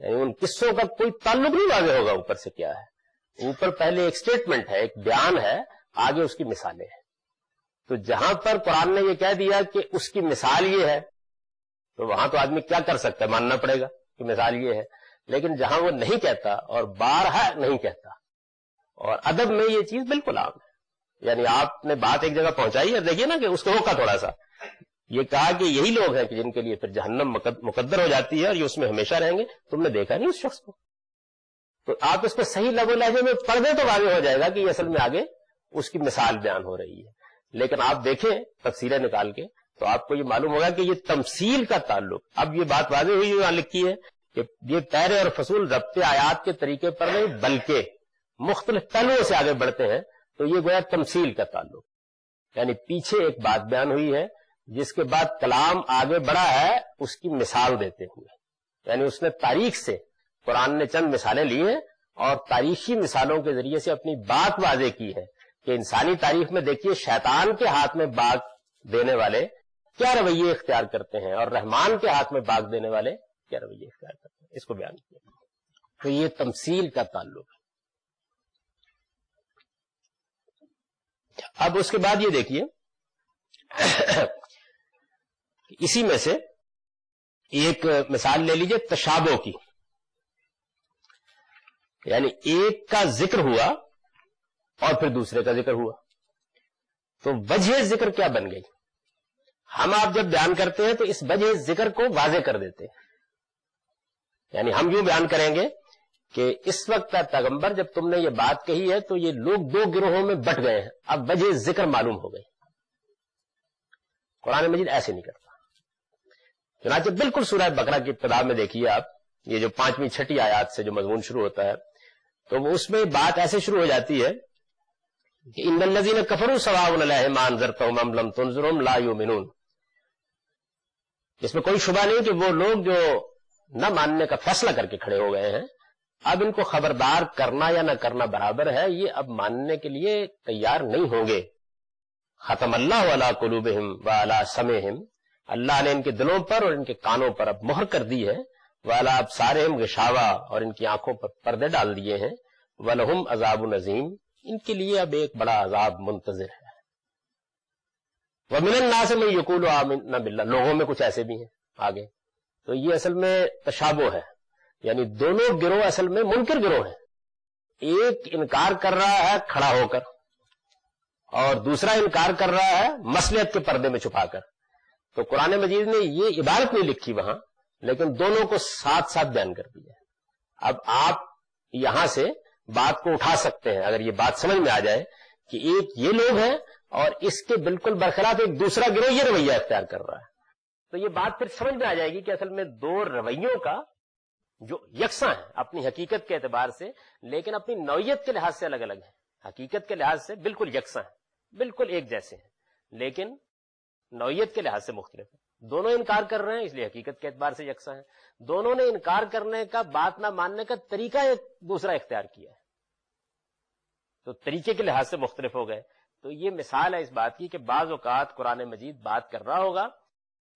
یعنی ان قصوں کا کوئی تعلق نہیں واضح ہوگا اوپر سے کیا ہے. اوپر پہلے ایک سٹیٹمنٹ ہے، ایک بیان ہے، آگے اس کی مثالیں ہیں. تو جہاں پر قرآن نے یہ کہہ دیا کہ اس کی مثال یہ ہے، تو وہاں تو آدمی کیا کر سکتا ہے، ماننا پڑے گا کہ مثال یہ ہے. لیکن جہاں وہ نہیں کہتا اور بارہا نہیں کہتا، اور ادب میں یہ چیز بالکل عام ہے. یعنی آپ نے بات ایک جگہ پہنچائی ہے، دیکھیے نا کہ اس کو روکا تھوڑا سا، یہ کہا کہ یہی لوگ ہیں کہ جن کے لیے پھر جہنم مقدر ہو جاتی ہے اور یہ اس میں ہمیشہ رہیں گے. تم نے دیکھا نہیں اس شخص کو، تو آپ اس کو صحیح لب و لہجے میں پڑھ دیں تو واضح ہو جائے گا کہ یہ اصل میں آگے اس کی مثال بیان ہو رہی ہے. لیکن آپ دیکھیں تفسیریں نکال کے تو آپ کو یہ معلوم ہوگا کہ یہ تمثیل کا تعلق، اب یہ بات واضح ہوئی یہاں لکھی ہے کہ یہ پیرے اور فصول ضبط آیات کے طریقے پر نہیں بلکہ مختلف پہلوؤں سے آگے بڑھتے ہیں. تو یہ گویا تمثیل کا تعلق، یعنی پیچھے ایک بات بیان ہوئی ہے جس کے بعد کلام آگے بڑھا ہے اس کی مثال دیتے ہوئے. یعنی اس نے تاریخ سے، قرآن نے چند مثالیں لی ہیں اور تاریخی مثالوں کے ذریعے سے اپنی بات واضح کی ہے کہ انسانی تاریخ میں دیکھیے شیطان کے ہاتھ میں باغ دینے والے کیا رویے اختیار کرتے ہیں اور رحمان کے ہاتھ میں باغ دینے والے کیا رویے اختیار کرتے ہیں. اس کو بیان کیا. تو یہ تمثیل کا تعلق ہے. اب اس کے بعد یہ دیکھیے اسی میں سے ایک مثال لے لیجئے تشابہ کی. یعنی ایک کا ذکر ہوا اور پھر دوسرے کا ذکر ہوا، تو وجہ ذکر کیا بن گئی؟ ہم آپ جب بیان کرتے ہیں تو اس وجہ ذکر کو واضح کر دیتے ہیں. یعنی ہم یوں بیان کریں گے کہ اس وقت کا پیغمبر جب تم نے یہ بات کہی ہے تو یہ لوگ 2 گروہوں میں بٹ گئے ہیں، اب وجہ ذکر معلوم ہو گئی. قرآن مجید ایسے نہیں کرتا. چنانچہ بالکل سورہ بقرہ کی ابتدا میں دیکھیے آپ، یہ جو 5ویں 6ٹھی آیات سے جو مضمون شروع ہوتا ہے تو وہ اس میں بات ایسے شروع ہو جاتی ہے کہ ان الذین کفروا سواء علیہم انذرتہم ام لم تنذرہم لا یؤمنون. اس میں کوئی شبہ نہیں کہ وہ لوگ جو نہ ماننے کا فیصلہ کر کے کھڑے ہو گئے ہیں، اب ان کو خبردار کرنا یا نہ کرنا برابر ہے، یہ اب ماننے کے لیے تیار نہیں ہوں گے. ختم اللہ علی قلوبہم وعلی سمعہم، اللہ نے ان کے دلوں پر اور ان کے کانوں پر اب مہر کر دی ہے. وعلی ابصارہم غشاوہ، اور ان کی آنکھوں پر پردے ڈال دیے ہیں. ولہم عذاب عظیم، ان کے لیے اب ایک بڑا عذاب منتظر ہے. ومن الناس من یقول آمنا باللہ، لوگوں میں کچھ ایسے بھی ہیں آگے. تو یہ اصل میں تشابہ ہے، یعنی دونوں گروہ اصل میں منکر گروہ ہیں. ایک انکار کر رہا ہے کھڑا ہو کر اور دوسرا انکار کر رہا ہے مصلحت کے پردے میں چھپا کر. تو قرآن مجید نے یہ عبارت نہیں لکھی وہاں، لیکن دونوں کو ساتھ ساتھ بیان کر دیا. اب آپ یہاں سے بات کو اٹھا سکتے ہیں اگر یہ بات سمجھ میں آ جائے کہ ایک یہ لوگ ہیں اور اس کے بالکل برخلاف ایک دوسرا گروہ یہ رویہ اختیار کر رہا ہے. تو یہ بات پھر سمجھ میں آ جائے گی کہ اصل میں 2 رویوں کا جو یکساں ہیں اپنی حقیقت کے اعتبار سے، لیکن اپنی نوعیت کے لحاظ سے الگ الگ ہیں. حقیقت کے لحاظ سے بالکل یکساں ہیں، بالکل ایک جیسے ہیں، لیکن نوعیت کے لحاظ سے مختلف ہیں. دونوں انکار کر رہے ہیں، اس لیے حقیقت کے اعتبار سے یکساں ہیں. دونوں نے انکار کرنے کا، بات نہ ماننے کا طریقہ ایک دوسرا اختیار کیا ہے، تو طریقے کے لحاظ سے مختلف ہو گئے. تو یہ مثال ہے اس بات کی کہ بعض اوقات قرآن مجید بات کر رہا ہوگا،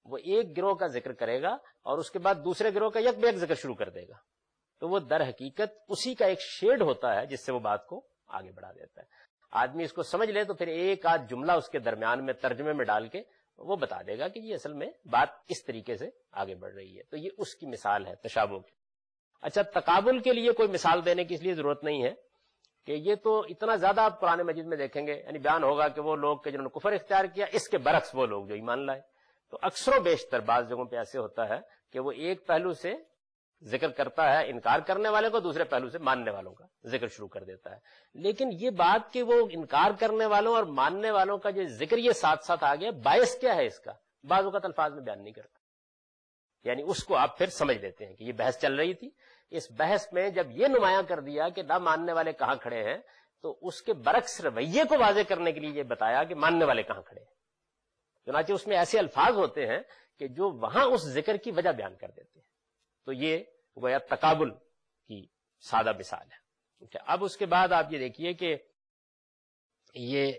وہ ایک گروہ کا ذکر کرے گا اور اس کے بعد دوسرے گروہ کا یک بیک ذکر شروع کر دے گا، تو وہ در حقیقت اسی کا ایک شیڈ ہوتا ہے جس سے وہ بات کو آگے بڑھا دیتا ہے. آدمی اس کو سمجھ لے تو پھر ایک آدھ جملہ اس کے درمیان میں ترجمے میں ڈال کے وہ بتا دے گا کہ یہ اصل میں بات اس طریقے سے آگے بڑھ رہی ہے. تو یہ اس کی مثال ہے تشابہ کی. اچھا، تقابل کے لیے کوئی مثال دینے کی اس لیے ضرورت نہیں ہے کہ یہ تو اتنا زیادہ آپ قرآن مجید میں دیکھیں گے، یعنی بیان ہوگا کہ وہ لوگ کہ جنہوں نے کفر اختیار کیا، اس کے برعکس وہ لوگ جو ایمان لائے. تو اکثر و بیشتر بعض جگہوں پہ ایسے ہوتا ہے کہ وہ ایک پہلو سے ذکر کرتا ہے انکار کرنے والے کو، دوسرے پہلو سے ماننے والوں کا ذکر شروع کر دیتا ہے. لیکن یہ بات کہ وہ انکار کرنے والوں اور ماننے والوں کا جو ذکر یہ ساتھ ساتھ آ گیا، باعث کیا ہے اس کا بعض اوقات الفاظ میں بیان نہیں کرتا. یعنی اس کو آپ پھر سمجھ لیتے ہیں کہ یہ بحث چل رہی تھی، اس بحث میں جب یہ نمایاں کر دیا کہ نہ ماننے والے کہاں کھڑے ہیں، تو اس کے برعکس رویے کو واضح کرنے کے لیے یہ بتایا کہ ماننے والے کہاں کھڑے ہیں. چنانچہ اس میں ایسے الفاظ ہوتے ہیں کہ جو وہاں اس ذکر کی وجہ بیان کر دیتے ہیں. تو یہ گویا تقابل کی سادہ مثال ہے. اب اس کے بعد آپ یہ دیکھیے کہ یہ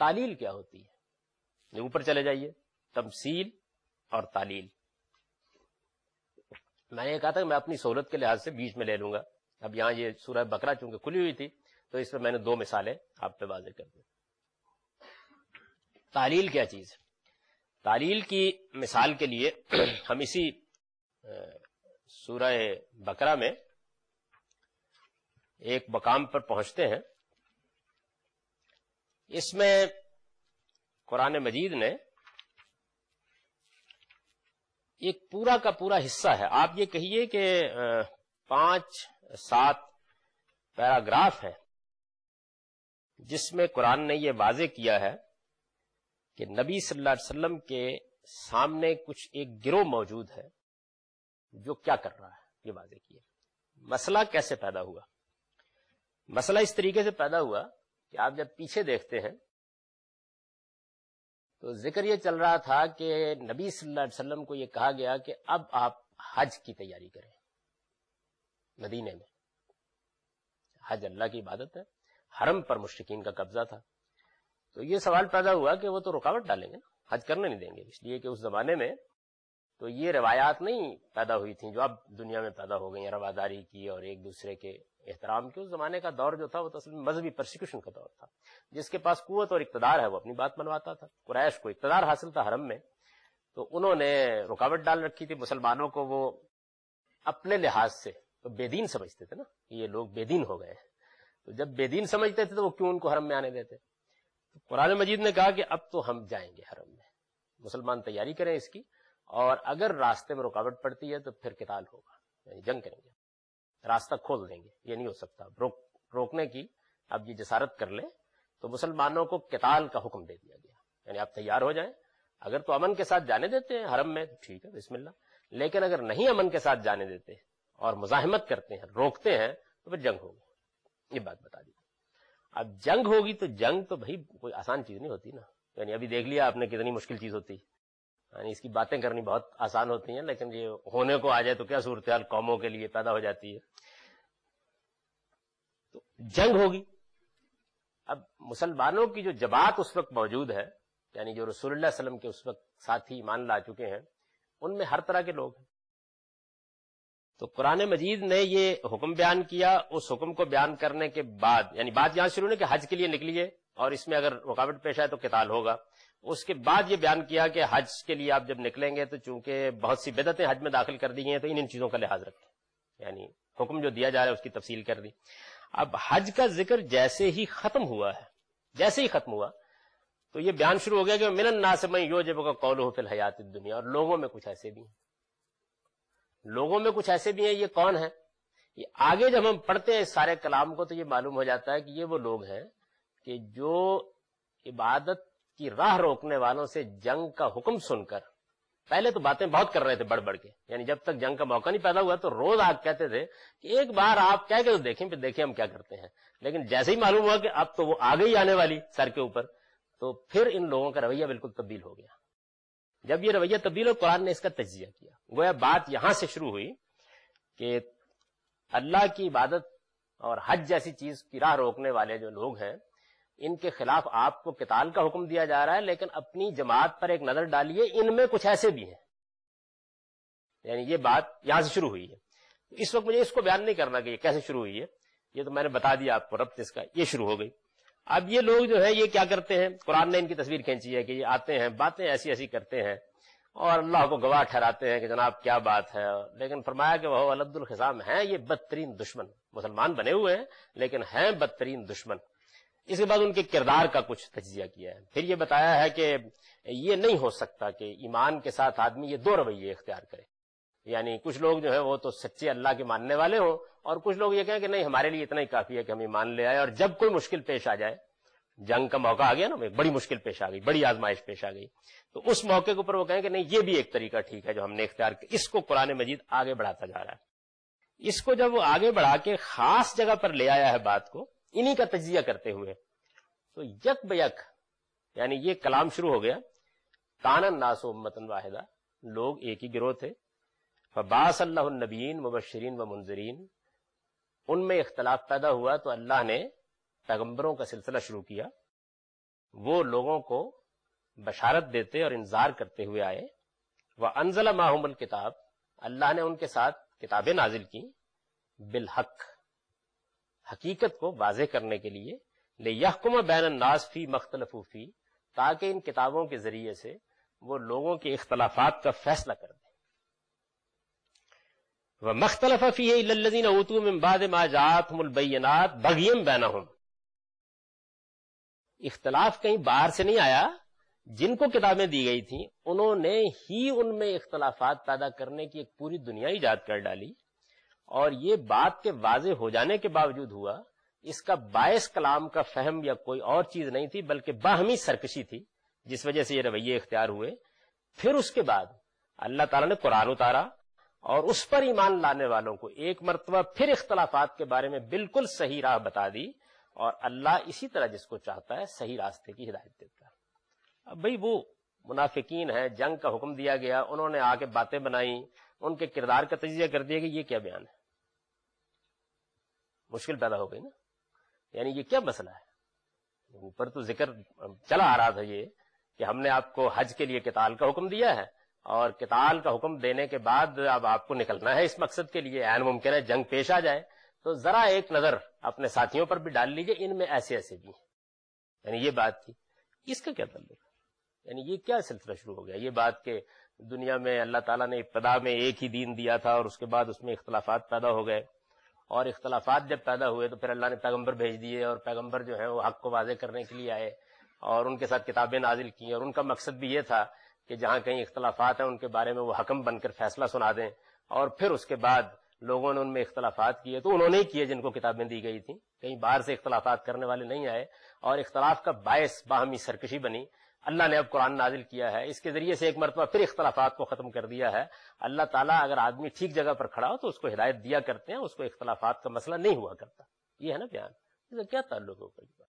تعلیل کیا ہوتی ہے. اوپر چلے جائیے، تمثیل اور تعلیل. میں نے یہ کہا تھا کہ میں اپنی سہولت کے لحاظ سے بیچ میں لے لوں گا. اب یہاں یہ سورہ بقرہ چونکہ کھلی ہوئی تھی تو اس میں میں نے دو مثالیں آپ پہ واضح کر دی. تعلیل کیا چیز ہے؟ تعلیل کی مثال کے لیے ہم اسی سورہ بقرہ میں ایک مقام پر پہنچتے ہیں. اس میں قرآن مجید نے ایک پورا کا پورا حصہ ہے، آپ یہ کہیے کہ 5-7 پیراگراف ہے، جس میں قرآن نے یہ واضح کیا ہے کہ نبی صلی اللہ علیہ وسلم کے سامنے کچھ ایک گروہ موجود ہے جو کیا کر رہا ہے، یہ واضح کیا. مسئلہ کیسے پیدا ہوا؟ مسئلہ اس طریقے سے پیدا ہوا کہ آپ جب پیچھے دیکھتے ہیں تو ذکر یہ چل رہا تھا کہ نبی صلی اللہ علیہ وسلم کو یہ کہا گیا کہ اب آپ حج کی تیاری کریں. مدینے میں حج اللہ کی عبادت ہے، حرم پر مشرکین کا قبضہ تھا. تو یہ سوال پیدا ہوا کہ وہ تو رکاوٹ ڈالیں گے نا، حج کرنے نہیں دیں گے. اس لیے کہ اس زمانے میں تو یہ روایات نہیں پیدا ہوئی تھیں جو اب دنیا میں پیدا ہو گئی ہیں، رواداری کی اور ایک دوسرے کے احترام کی. اس زمانے کا دور جو تھا وہ اصل میں مذہبی پرسیکیوشن کا دور تھا. جس کے پاس قوت اور اقتدار ہے وہ اپنی بات منواتا تھا. قریش کو اقتدار حاصل تھا حرم میں، تو انہوں نے رکاوٹ ڈال رکھی تھی. مسلمانوں کو وہ اپنے لحاظ سے تو بے دین سمجھتے تھے نا، یہ لوگ بے دین ہو گئے ہیں. تو جب بے دین سمجھتے تھے تو وہ کیوں ان کو حرم میں آنے دیتے؟ تو قرآن مجید نے کہا کہ اب تو ہم جائیں گے حرم میں، مسلمان تیاری کریں اس کی، اور اگر راستے میں رکاوٹ پڑتی ہے تو پھر قتال ہوگا، یعنی جنگ کریں گے، راستہ کھول دیں گے. یہ نہیں ہو سکتا روکنے کی. اب یہ جسارت کر لیں تو مسلمانوں کو قتال کا حکم دے دیا گیا، یعنی آپ تیار ہو جائیں. اگر تو امن کے ساتھ جانے دیتے ہیں حرم میں تو ٹھیک ہے، بسم اللہ. لیکن اگر نہیں امن کے ساتھ جانے دیتے اور مزاحمت کرتے ہیں، روکتے ہیں، تو پھر جنگ ہوگی. یہ بات بتا دی. اب جنگ ہوگی تو جنگ تو بھائی کوئی آسان چیز نہیں ہوتی نا. یعنی ابھی دیکھ لیا آپ نے کتنی مشکل چیز ہوتی ہے. یعنی اس کی باتیں کرنی بہت آسان ہوتی ہیں، لیکن یہ ہونے کو آ جائے تو کیا صورتحال قوموں کے لیے پیدا ہو جاتی ہے. تو جنگ ہوگی. اب مسلمانوں کی جو جماعت اس وقت موجود ہے، یعنی جو رسول اللہ صلی اللہ علیہ وسلم کے اس وقت ساتھی ایمان لا چکے ہیں، ان میں ہر طرح کے لوگ ہیں. تو قرآن مجید نے یہ حکم بیان کیا. اس حکم کو بیان کرنے کے بعد، یعنی بات یہاں شروع ہے کہ حج کے لیے نکلیے اور اس میں اگر رکاوٹ پیش آئے تو قتال ہوگا. اس کے بعد یہ بیان کیا کہ حج کے لیے آپ جب نکلیں گے تو چونکہ بہت سی بدعتیں حج میں داخل کر دی گئی ہیں تو ان چیزوں کا لحاظ رکھیں. یعنی حکم جو دیا جا رہا ہے اس کی تفصیل کر دی. اب حج کا ذکر جیسے ہی ختم ہوا تو یہ بیان شروع ہو گیا کہ من الناس من یعجبک قولہ فی الحیات الدنیا. اور لوگوں میں کچھ ایسے بھی ہیں. یہ کون ہیں؟ یہ آگے جب ہم پڑھتے ہیں اس سارے کلام کو تو یہ معلوم ہو جاتا ہے کہ یہ وہ لوگ ہیں کہ جو عبادت کی راہ روکنے والوں سے جنگ کا حکم سن کر پہلے تو باتیں بہت کر رہے تھے بڑھ کے. یعنی جب تک جنگ کا موقع نہیں پیدا ہوا تو روز آگ کہتے تھے کہ ایک بار آپ کہہ کے تو دیکھیں، پھر دیکھیں ہم کیا کرتے ہیں. لیکن جیسے ہی معلوم ہوا کہ اب تو وہ آگے ہی آنے والی سر کے اوپر، تو پھر ان لوگوں کا رویہ بالکل تبدیل ہو گیا. جب یہ رویہ تبدیل ہو، قرآن نے اس کا تجزیہ کیا. گویا بات یہاں سے شروع ہوئی کہ اللہ کی عبادت اور حج جیسی چیز کی راہ روکنے والے جو لوگ ہیں، ان کے خلاف آپ کو قتال کا حکم دیا جا رہا ہے، لیکن اپنی جماعت پر ایک نظر ڈالیے، ان میں کچھ ایسے بھی ہیں. یعنی یہ بات یہاں سے شروع ہوئی ہے. اس وقت مجھے اس کو بیان نہیں کرنا کہ یہ کیسے شروع ہوئی ہے، یہ تو میں نے بتا دیا آپ کو ربط اس کا، یہ شروع ہو گئی. اب یہ لوگ جو ہے یہ کیا کرتے ہیں، قرآن نے ان کی تصویر کھینچی ہے کہ یہ آتے ہیں، باتیں ایسی ایسی کرتے ہیں اور اللہ کو گواہ ٹھہراتے ہیں کہ جناب کیا بات ہے، لیکن فرمایا کہ وہ ولد الخصام ہیں، یہ بدترین دشمن. مسلمان بنے ہوئے ہیں لیکن ہیں بدترین دشمن. اس کے بعد ان کے کردار کا کچھ تجزیہ کیا ہے. پھر یہ بتایا ہے کہ یہ نہیں ہو سکتا کہ ایمان کے ساتھ آدمی یہ دو رویے اختیار کرے. یعنی کچھ لوگ جو ہے وہ تو سچے اللہ کے ماننے والے ہوں، اور کچھ لوگ یہ کہیں کہ نہیں ہمارے لیے اتنا ہی کافی ہے کہ ہم ایمان لے آئے، اور جب کوئی مشکل پیش آ جائے، جنگ کا موقع آ گیا نا، بڑی مشکل پیش آ گئی، بڑی آزمائش پیش آ گئی، تو اس موقع کے اوپر وہ کہیں کہ نہیں یہ بھی ایک طریقہ ٹھیک ہے جو ہم نے اختیار کیا. اس کو قرآن مجید آگے بڑھاتا جا رہا ہے. اس کو جب وہ آگے بڑھا کے خاص جگہ پر لے آیا ہے بات کو انہی کا تجزیہ کرتے ہوئے، تو یک بیک یعنی یہ کلام شروع ہو گیا. کان الناس امۃ واحدہ، لوگ ایک ہی گروہ تھے. فبعث اللہ النبیین مبشرین و منذرین، ان میں اختلاف پیدا ہوا تو اللہ نے پیغمبروں کا سلسلہ شروع کیا. وہ لوگوں کو بشارت دیتے اور انذار کرتے ہوئے آئے. وانزل معہم الکتاب، اللہ نے ان کے ساتھ کتابیں نازل کی. بالحق، حقیقت کو واضح کرنے کے لیے. لیحکم بین الناس فی مختلفوا فی، تاکہ ان کتابوں کے ذریعے سے وہ لوگوں کے اختلافات کا فیصلہ کر دیں. وَمَخْتَلَفَ فِيهِ إِلَّا الَّذِينَ أُوتُوا مِن بَعْدِ مَا جَاءَتْهُمُ الْبَيِّنَاتُ بَغْيًا بَيْنَهُمْ. اختلاف کہیں باہر سے نہیں آیا، جن کو کتابیں دی گئی تھیں انہوں نے ہی ان میں اختلافات پیدا کرنے کی ایک پوری دنیا ایجاد کر ڈالی. اور یہ بات کے واضح ہو جانے کے باوجود ہوا، اس کا باعث کلام کا فہم یا کوئی اور چیز نہیں تھی بلکہ باہمی سرکشی تھی، جس وجہ سے یہ رویے اختیار ہوئے. پھر اس کے بعد اللہ تعالیٰ نے قرآن اتارا اور اس پر ایمان لانے والوں کو ایک مرتبہ پھر اختلافات کے بارے میں بالکل صحیح راہ بتا دی، اور اللہ اسی طرح جس کو چاہتا ہے صحیح راستے کی ہدایت دیتا ہے. اب بھئی وہ منافقین ہیں، جنگ کا حکم دیا گیا، انہوں نے آ کے باتیں بنائیں، ان کے کردار کا تجزیہ کر دیا کہ یہ کیا بیان ہے. مشکل پیدا ہو گئی نا. یعنی یہ کیا مسئلہ ہے؟ اوپر تو ذکر چلا آ رہا تھا یہ کہ ہم نے آپ کو حج کے لیے قتال کا حکم دیا ہے، اور قتال کا حکم دینے کے بعد اب آپ کو نکلنا ہے اس مقصد کے لیے، عین ممکن ہے جنگ پیش آ جائے، تو ذرا ایک نظر اپنے ساتھیوں پر بھی ڈال لیجئے، ان میں ایسے ایسے بھی ہیں. یعنی یہ بات تھی. اس کا کیا تعلق ہے؟ یعنی یہ کیا سلسلہ شروع ہو گیا؟ یہ بات کہ دنیا میں اللہ تعالیٰ نے ابتدا میں ایک ہی دین دیا تھا اور اس کے بعد اس میں اختلافات پیدا ہو گئے، اور اختلافات جب پیدا ہوئے تو پھر اللہ نے پیغمبر بھیج دیے، اور پیغمبر جو ہیں وہ حق کو واضح کرنے کے لیے آئے اور ان کے ساتھ کتابیں نازل کی، اور ان کا مقصد بھی یہ تھا کہ جہاں کہیں اختلافات ہیں ان کے بارے میں وہ حکم بن کر فیصلہ سنا دیں. اور پھر اس کے بعد لوگوں نے ان میں اختلافات کیے تو انہوں نے ہی کیے جن کو کتابیں دی گئی تھیں، کہیں باہر سے اختلافات کرنے والے نہیں آئے، اور اختلاف کا باعث باہمی سرکشی بنی. اللہ نے اب قرآن نازل کیا ہے، اس کے ذریعے سے ایک مرتبہ پھر اختلافات کو ختم کر دیا ہے. اللہ تعالیٰ اگر آدمی ٹھیک جگہ پر کھڑا ہو تو اس کو ہدایت دیا کرتے ہیں، اس کو اختلافات کا مسئلہ نہیں ہوا کرتا. یہ ہے نا بیان. اس کا کیا تعلق ہوگا؟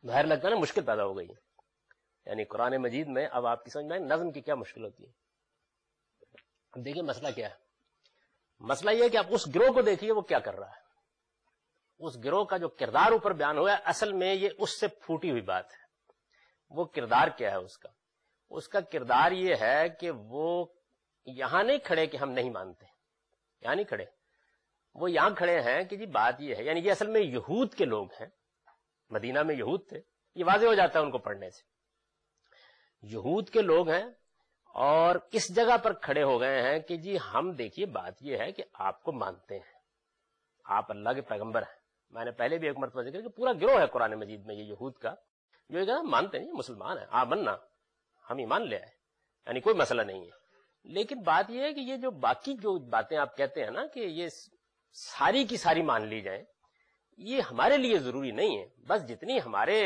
ظاہر لگتا ہے نا مشکل پیدا ہو گئی ہے. یعنی قرآن مجید میں اب آپ کی سمجھ میں نظم کی کیا مشکل ہوتی ہے. اب دیکھیے مسئلہ کیا ہے. مسئلہ یہ ہے کہ آپ اس گروہ کو دیکھیے وہ کیا کر رہا ہے. اس گروہ کا جو کردار اوپر بیان ہوا ہے اصل میں یہ اس سے پھوٹی ہوئی بات ہے. وہ کردار کیا ہے اس کا؟ اس کا کردار یہ ہے کہ وہ یہاں نہیں کھڑے کہ ہم نہیں مانتے، یہاں نہیں کھڑے. وہ یہاں کھڑے ہیں کہ جی بات یہ ہے، یعنی یہ اصل میں یہود کے لوگ ہیں، مدینہ میں یہود تھے، یہ واضح ہو جاتا ہے ان کو پڑھنے سے. یہود کے لوگ ہیں اور اس جگہ پر کھڑے ہو گئے ہیں کہ جی ہم دیکھیے بات یہ ہے کہ آپ کو مانتے ہیں، آپ اللہ کے پیغمبر ہیں. میں نے پہلے بھی ایک مرتبہ ذکر کہ پورا گروہ ہے قرآن مجید میں یہ یہود کا جو کہ مانتے ہیں مسلمان ہیں، آمنا، ہم ایمان لے آئے، یعنی کوئی مسئلہ نہیں ہے. لیکن بات یہ ہے کہ یہ جو باقی جو باتیں آپ کہتے ہیں نا کہ یہ ساری کی ساری مان لی جائیں، یہ ہمارے لیے ضروری نہیں ہے. بس جتنی ہمارے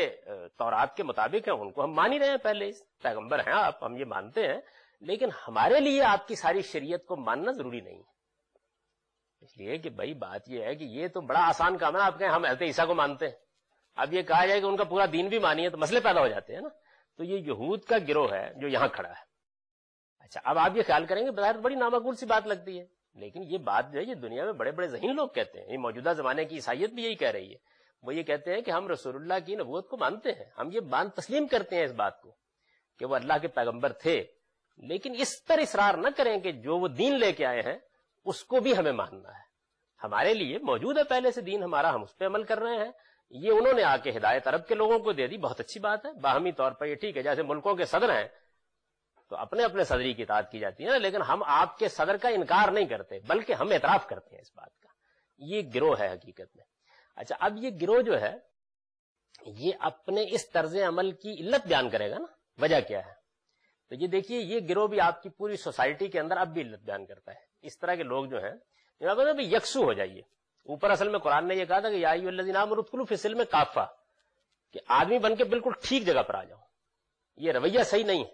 تورات کے مطابق ہیں ان کو ہم مان ہی رہے ہیں، پہلے پیغمبر ہیں آپ، ہم یہ مانتے ہیں، لیکن ہمارے لیے آپ کی ساری شریعت کو ماننا ضروری نہیں ہے. اس لیے کہ بھائی بات یہ ہے کہ یہ تو بڑا آسان کام ہے. آپ کہیں ہم حضرت عیسیٰ کو مانتے ہیں، اب یہ کہا جائے کہ ان کا پورا دین بھی مانیے تو مسئلے پیدا ہو جاتے ہیں نا. تو یہ یہود کا گروہ ہے جو یہاں کھڑا ہے. اچھا اب آپ یہ خیال کریں گے بظاہر بڑی نامعقول سی بات لگتی ہے، لیکن یہ بات جو ہے یہ دنیا میں بڑے بڑے ذہین لوگ کہتے ہیں. یہ موجودہ زمانے کی عیسائیت بھی یہی کہہ رہی ہے. وہ یہ کہتے ہیں کہ ہم رسول اللہ کی نبوت کو مانتے ہیں، ہم یہ تسلیم کرتے ہیں اس بات کو کہ وہ اللہ کے پیغمبر تھے، لیکن اس پر اصرار نہ کریں کہ جو وہ دین لے کے آئے ہیں اس کو بھی ہمیں ماننا ہے. ہمارے لیے موجود ہے پہلے سے دین ہمارا، ہم اس پہ عمل کر رہے ہیں. یہ انہوں نے آ کے ہدایت عرب کے لوگوں کو دے دی، بہت اچھی بات ہے، باہمی طور پر یہ ٹھیک ہے. جیسے ملکوں کے صدر ہیں تو اپنے اپنے صدری کی اطاعت کی جاتی ہے نا، لیکن ہم آپ کے صدر کا انکار نہیں کرتے بلکہ ہم اعتراف کرتے ہیں اس بات کا. یہ گروہ ہے حقیقت میں. اچھا اب یہ گروہ جو ہے یہ اپنے اس طرز عمل کی علت بیان کرے گا نا، وجہ کیا ہے. تو یہ دیکھیے یہ گروہ بھی آپ کی پوری سوسائٹی کے اندر اب بھی علت بیان کرتا ہے. اس طرح کے لوگ جو ہیں یکسو ہو جائیے. اوپر اصل میں قرآن نے یہ کہا تھا کہ یا ایھا الذین آمنوا ادخلوا فی السلم کافہ، کہ آدمی بن کے بالکل ٹھیک جگہ پر آ جاؤ. یہ رویہ صحیح نہیں ہے.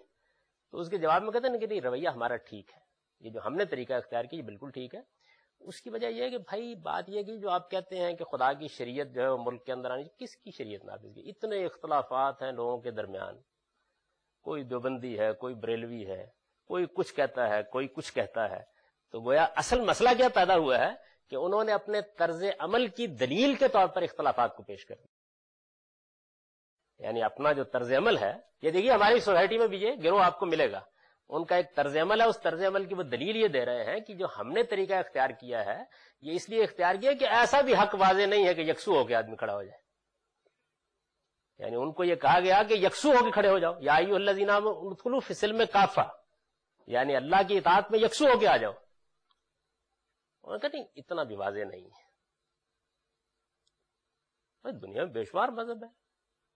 تو اس کے جواب میں کہتے ہیں کہ نہیں رویہ ہمارا ٹھیک ہے، یہ جو ہم نے طریقہ اختیار کیا یہ بالکل ٹھیک ہے. اس کی وجہ یہ ہے کہ بھائی بات یہ کہ جو آپ کہتے ہیں کہ خدا کی شریعت جو ہے وہ ملک کے اندر آنی، کس کی شریعت نافذ کی؟ اتنے اختلافات ہیں لوگوں کے درمیان، کوئی دیوبندی ہے، کوئی بریلوی ہے، کوئی کچھ کہتا ہے، کوئی کچھ کہتا ہے. تو گویا اصل مسئلہ کیا پیدا ہوا ہے کہ انہوں نے اپنے طرز عمل کی دلیل کے طور پر اختلافات کو پیش کر دیا. یعنی اپنا جو طرز عمل ہے، یہ دیکھیے ہماری سوسائٹی میں بھی یہ گروہ آپ کو ملے گا، ان کا ایک طرز عمل ہے، اس طرز عمل کی وہ دلیل یہ دے رہے ہیں کہ جو ہم نے طریقہ اختیار کیا ہے یہ اس لیے اختیار کیا کہ ایسا بھی حق واضح نہیں ہے کہ یکسو ہو کے آدمی کھڑا ہو جائے. یعنی ان کو یہ کہا گیا کہ یکسو ہو کے کھڑے ہو جاؤ، یا ایھا الذین آمنوا ادخلوا فی السلم کافہ، یعنی اللہ کی اطاعت میں یکسو ہو کے آ جاؤ. انہوں نے کہا نہیں اتنا بھی واضح نہیں ہے. دنیا میں بے شمار مذہب ہے،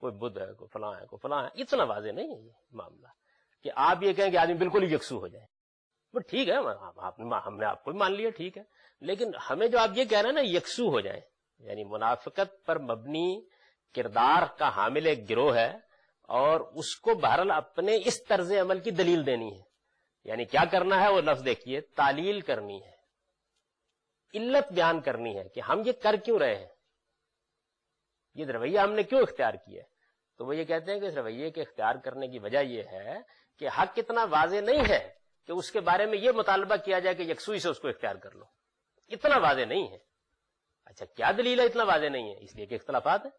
کوئی بدھ ہے، کوئی فلاں ہے، کوئی فلاں ہے، اتنا واضح نہیں ہے یہ معاملہ کہ آپ یہ کہیں کہ آدمی بالکل ہی یکسو ہو جائے. وہ ٹھیک ہے، ہم نے آپ کو بھی مان لیا ٹھیک ہے، لیکن ہمیں جو آپ یہ کہہ رہے ہیں نا یکسو ہو جائیں، یعنی منافقت پر مبنی کردار کا حامل ایک گروہ ہے اور اس کو بہرحال اپنے اس طرز عمل کی دلیل دینی ہے. یعنی کیا کرنا ہے وہ لفظ دیکھیے، تعلیل کرنی ہے، علت بیان کرنی ہے کہ ہم یہ کر کیوں رہے ہیں، یہ رویہ ہم نے کیوں اختیار کیا ہے. تو وہ یہ کہتے ہیں کہ اس رویے کے اختیار کرنے کی وجہ یہ ہے کہ حق اتنا واضح نہیں ہے کہ اس کے بارے میں یہ مطالبہ کیا جائے کہ یکسوئی سے اس کو اختیار کر لو، اتنا واضح نہیں ہے. اچھا کیا دلیل ہے اتنا واضح نہیں ہے؟ اس لیے کہ اختلافات ہیں.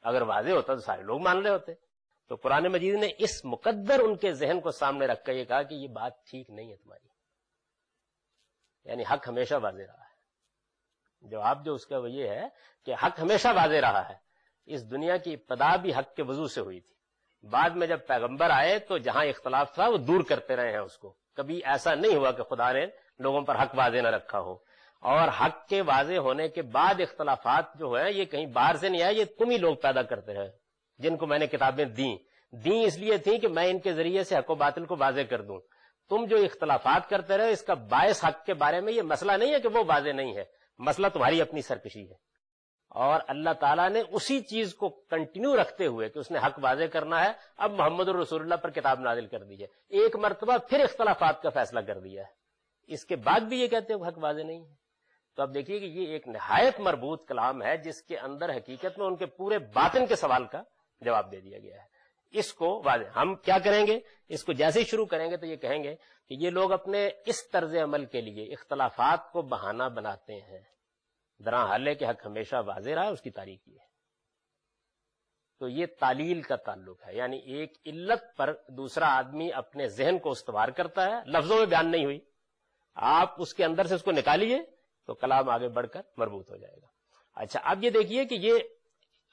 اگر واضح ہوتا تو سارے لوگ مان رہے ہوتے. تو قرآن مجید نے اس مقدر ان کے ذہن کو سامنے رکھ کر یہ کہا کہ یہ بات ٹھیک نہیں ہے تمہاری، یعنی حق ہمیشہ واضح رہا ہے. جواب جو اس کا وہ یہ ہے کہ حق ہمیشہ واضح رہا ہے. اس دنیا کی ابتدا بھی حق کے وضو سے ہوئی تھی، بعد میں جب پیغمبر آئے تو جہاں اختلاف تھا وہ دور کرتے رہے ہیں اس کو. کبھی ایسا نہیں ہوا کہ خدا نے لوگوں پر حق واضح نہ رکھا ہو. اور حق کے واضح ہونے کے بعد اختلافات جو ہے یہ کہیں باہر سے نہیں آئے، یہ تم ہی لوگ پیدا کرتے رہے جن کو میں نے کتابیں دیں اس لیے تھیں کہ میں ان کے ذریعے سے حق و باطل کو واضح کر دوں. تم جو اختلافات کرتے رہے اس کا باعث حق کے بارے میں یہ مسئلہ نہیں ہے کہ وہ واضح نہیں ہے، مسئلہ تمہاری اپنی سرکشی ہے. اور اللہ تعالیٰ نے اسی چیز کو کنٹینیو رکھتے ہوئے کہ اس نے حق واضح کرنا ہے، اب محمد الرسول اللہ پر کتاب نازل کر دی ہے، ایک مرتبہ پھر اختلافات کا فیصلہ کر دیا ہے. اس کے بعد بھی یہ کہتے ہیں کہ حق واضح نہیں ہے. تو اب دیکھیے کہ یہ ایک نہایت مربوط کلام ہے جس کے اندر حقیقت میں ان کے پورے باطن کے سوال کا جواب دے دیا گیا ہے. اس کو واضح ہم کیا کریں گے، اس کو جیسے ہی شروع کریں گے تو یہ کہیں گے کہ یہ لوگ اپنے اس طرز عمل کے لیے اختلافات کو بہانہ بناتے ہیں، درا حال ہے کہ حق ہمیشہ واضح رہا ہے، اس کی تاریخ یہ ہے. تو یہ تعلیل کا تعلق ہے، یعنی ایک علت پر دوسرا آدمی اپنے ذہن کو استوار کرتا ہے، لفظوں میں بیان نہیں ہوئی، آپ اس کے اندر سے اس کو نکالیے تو کلام آگے بڑھ کر مربوط ہو جائے گا. اچھا اب یہ دیکھیے کہ یہ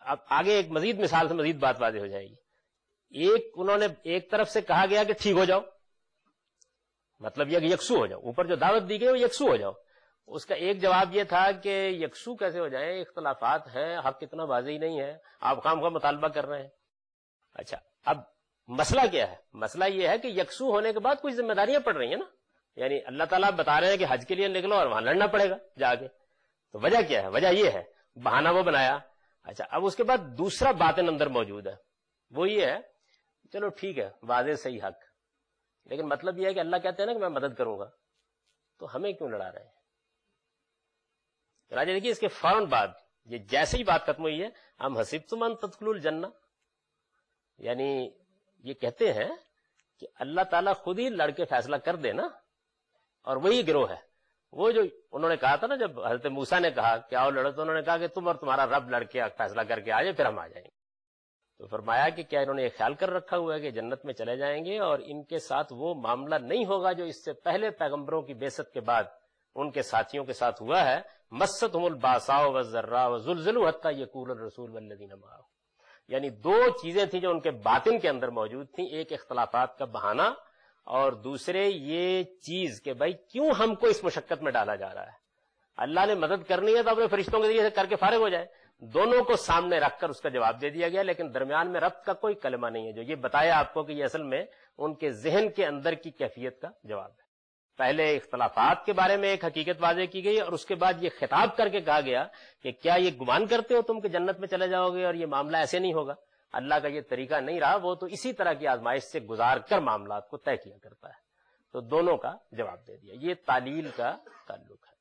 اب آگے ایک مزید مثال سے مزید بات واضح ہو جائے گی. انہوں نے ایک طرف سے کہا گیا کہ ٹھیک ہو جاؤ، مطلب یہ کہ یکسو ہو جاؤ، اوپر جو دعوت دی گئی وہ یکسو ہو جاؤ. اس کا ایک جواب یہ تھا کہ یکسو کیسے ہو جائیں، اختلافات ہیں، حق اتنا واضح ہی نہیں ہے، آپ خام خواہ مطالبہ کر رہے ہیں. اچھا اب مسئلہ کیا ہے؟ مسئلہ یہ ہے کہ یکسو ہونے کے بعد کچھ ذمہ داریاں پڑ رہی ہیں نا. یعنی اللہ تعالیٰ بتا رہے ہیں کہ حج کے لیے نکلو اور وہاں لڑنا پڑے گا جا کے. تو وجہ کیا ہے؟ وجہ یہ ہے، بہانہ وہ بنایا. اچھا اب اس کے بعد دوسرا باطن اندر موجود ہے، وہ یہ ہے چلو ٹھیک ہے واضح صحیح حق، لیکن مطلب یہ ہے کہ اللہ کہتے ہیں نا کہ میں مدد کروں گا، تو ہمیں کیوں لڑا رہے ہیں؟ راجہ دیکھیے اس کے فوراً بعد یہ جیسے ہی بات ختم ہوئی ہے، ہم حسبتم ان تدخلوا الجنہ، یعنی یہ کہتے ہیں کہ اللہ تعالیٰ خود ہی لڑکے فیصلہ کر دے نا، اور وہی گروہ ہے وہ جو انہوں نے کہا تھا نا، جب حضرت موسیٰ نے کہا کہ آؤ لڑو، تو انہوں نے کہا کہ تم اور تمہارا رب لڑکے فیصلہ کر کے آ جائے، پھر ہم آ جائیں گے۔ تو فرمایا کہ کیا انہوں نے یہ خیال کر رکھا ہوا ہے کہ جنت میں چلے جائیں گے اور ان کے ساتھ وہ معاملہ نہیں ہوگا جو اس سے پہلے پیغمبروں کی بعثت کے بعد ان کے ساتھیوں کے ساتھ ہوا ہے، مستہم الباساء والضراء وزلزلوا حتی یقول الرسول والذین معہ۔ یعنی دو چیزیں تھیں جو ان کے باطن کے اندر موجود تھیں، ایک اختلافات کا بہانہ، اور دوسرے یہ چیز کہ بھائی کیوں ہم کو اس مشقت میں ڈالا جا رہا ہے، اللہ نے مدد کرنی ہے تو اپنے فرشتوں کے ذریعے سے کر کے فارغ ہو جائے۔ دونوں کو سامنے رکھ کر اس کا جواب دے دیا گیا، لیکن درمیان میں ربط کا کوئی کلمہ نہیں ہے جو یہ بتایا آپ کو کہ یہ اصل میں ان کے ذہن کے اندر کی کیفیت کا جواب ہے۔ پہلے اختلافات کے بارے میں ایک حقیقت واضح کی گئی، اور اس کے بعد یہ خطاب کر کے کہا گیا کہ کیا یہ گمان کرتے ہو تم کہ جنت میں چلے جاؤ گے اور یہ معاملہ ایسے نہیں ہوگا؟ اللہ کا یہ طریقہ نہیں رہا، وہ تو اسی طرح کی آزمائش سے گزار کر معاملات کو طے کیا کرتا ہے۔ تو دونوں کا جواب دے دیا۔ یہ تعلیل کا تعلق ہے،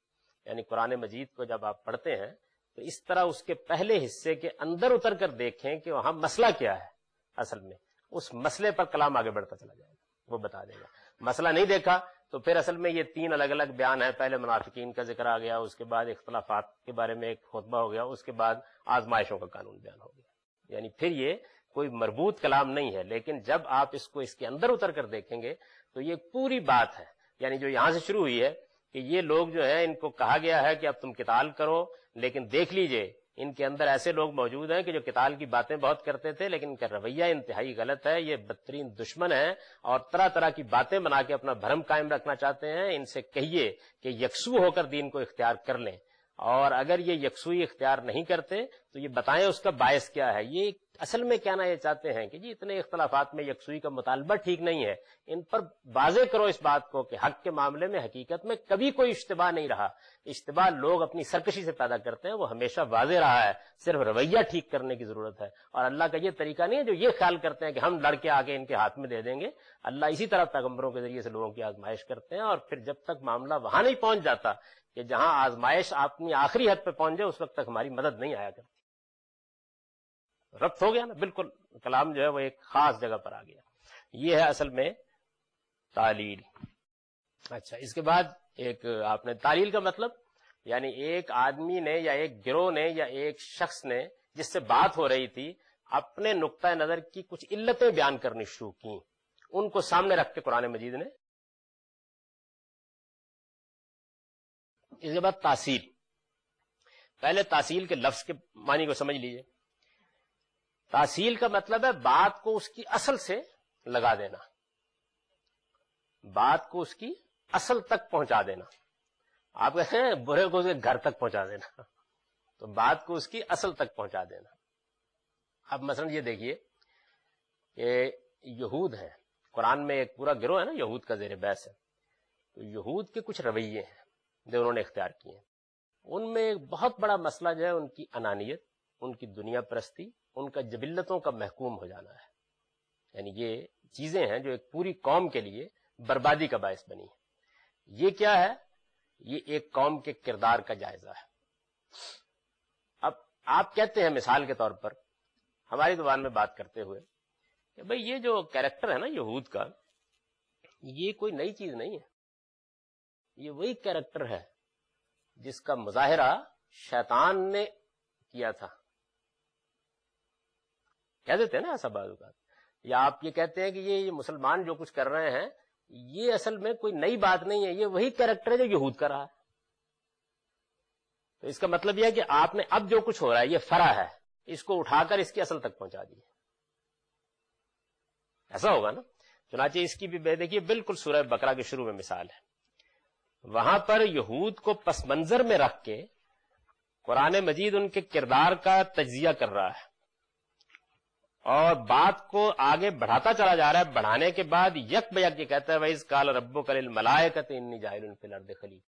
یعنی قرآن مجید کو جب آپ پڑھتے ہیں تو اس طرح اس کے پہلے حصے کے اندر اتر کر دیکھیں کہ وہاں مسئلہ کیا ہے، اصل میں اس مسئلے پر کلام آگے بڑھتا چلا جائے گا، وہ بتا دے گا۔ مسئلہ نہیں دیکھا تو پھر اصل میں یہ تین الگ الگ بیان ہیں، پہلے منافقین کا ذکر آ گیا، اس کے بعد اختلافات کے بارے میں ایک خطبہ ہو گیا، اس کے بعد آزمائشوں کا قانون بیان ہو گیا۔ یعنی پھر یہ کوئی مربوط کلام نہیں ہے، لیکن جب آپ اس کو اس کے اندر اتر کر دیکھیں گے تو یہ پوری بات ہے۔ یعنی جو یہاں سے شروع ہوئی ہے کہ یہ لوگ جو ہے ان کو کہا گیا ہے کہ اب تم قتال کرو، لیکن دیکھ لیجئے ان کے اندر ایسے لوگ موجود ہیں کہ جو قتال کی باتیں بہت کرتے تھے، لیکن ان کا رویہ انتہائی غلط ہے، یہ بدترین دشمن ہیں اور طرح طرح کی باتیں بنا کے اپنا بھرم قائم رکھنا چاہتے ہیں۔ ان سے کہیے کہ یکسو ہو کر دین کو اختیار کر لیں، اور اگر یہ یکسوئی اختیار نہیں کرتے تو یہ بتائیں اس کا باعث کیا ہے۔ یہ اصل میں کہنا یہ چاہتے ہیں کہ جی اتنے اختلافات میں یکسوئی کا مطالبہ ٹھیک نہیں ہے، ان پر واضح کرو اس بات کو کہ حق کے معاملے میں حقیقت میں کبھی کوئی اشتباہ نہیں رہا۔ اشتباہ لوگ اپنی سرکشی سے پیدا کرتے ہیں، وہ ہمیشہ واضح رہا ہے، صرف رویہ ٹھیک کرنے کی ضرورت ہے۔ اور اللہ کا یہ طریقہ نہیں ہے جو یہ خیال کرتے ہیں کہ ہم لڑ کے آگے ان کے ہاتھ میں دے دیں گے۔ اللہ اسی طرح پیغمبروں کے ذریعے سے لوگوں کی آزمائش کرتے ہیں، اور پھر جب تک معاملہ وہاں نہیں پہنچ جاتا کہ جہاں آزمائش اپنی آخری حد پہ پہنچ جائے، اس وقت تک ہماری مدد نہیں آیا کرتی۔ ربط ہو گیا نا، بالکل کلام جو ہے وہ ایک خاص جگہ پر آ گیا۔ یہ ہے اصل میں تعلیل۔ اچھا، اس کے بعد ایک آپ نے تعلیل کا مطلب یعنی ایک آدمی نے یا ایک گروہ نے یا ایک شخص نے جس سے بات ہو رہی تھی اپنے نقطہ نظر کی کچھ علتیں بیان کرنی شروع کی، ان کو سامنے رکھ کے قرآن مجید نے۔ اس کے بعد تاصیل۔ پہلے تاصیل کے لفظ کے معنی کو سمجھ لیجئے۔ تاصیل کا مطلب ہے بات کو اس کی اصل سے لگا دینا، بات کو اس کی اصل تک پہنچا دینا۔ آپ کہتے ہیں برے کو اسے گھر تک پہنچا دینا، تو بات کو اس کی اصل تک پہنچا دینا۔ اب مثلا یہ دیکھیے کہ یہود ہیں، قرآن میں ایک پورا گروہ ہے نا یہود کا زیر بحث ہے، تو یہود کے کچھ رویے ہیں جو انہوں نے اختیار کیے ہیں۔ ان میں ایک بہت بڑا مسئلہ جو ہے ان کی انانیت، ان کی دنیا پرستی، ان کا جبلتوں کا محکوم ہو جانا ہے۔ یعنی یہ چیزیں ہیں جو ایک پوری قوم کے لیے بربادی کا باعث بنی ہے۔ یہ کیا ہے؟ یہ ایک قوم کے کردار کا جائزہ ہے۔ اب آپ کہتے ہیں مثال کے طور پر ہماری زبان میں بات کرتے ہوئے کہ بھئی یہ جو کیریکٹر ہے نا یہود کا، یہ کوئی نئی چیز نہیں ہے، یہ وہی کیریکٹر ہے جس کا مظاہرہ شیطان نے کیا تھا۔ کہہ دیتے ہیں نا ایسا بعض اوقات، یا آپ یہ کہتے ہیں کہ یہ مسلمان جو کچھ کر رہے ہیں یہ اصل میں کوئی نئی بات نہیں ہے، یہ وہی کیریکٹر ہے جو یہود کا رہا ہے۔ تو اس کا مطلب یہ ہے کہ آپ نے اب جو کچھ ہو رہا ہے یہ فرع ہے، اس کو اٹھا کر اس کی اصل تک پہنچا دیے، ایسا ہوگا نا۔ چنانچہ اس کی بھی دیکھیے بالکل سورہ بقرہ کے شروع میں مثال ہے، وہاں پر یہود کو پس منظر میں رکھ کے قرآن مجید ان کے کردار کا تجزیہ کر رہا ہے اور بات کو آگے بڑھاتا چلا جا رہا ہے۔ بڑھانے کے بعد یک بیک یہ کہتا ہے وَإِذْ قَالَ رَبُّكَ لِلْمَلَائِكَةِ إِنِّي جَاعِلٌ فِي الْأَرْضِ خَلِيفَةً،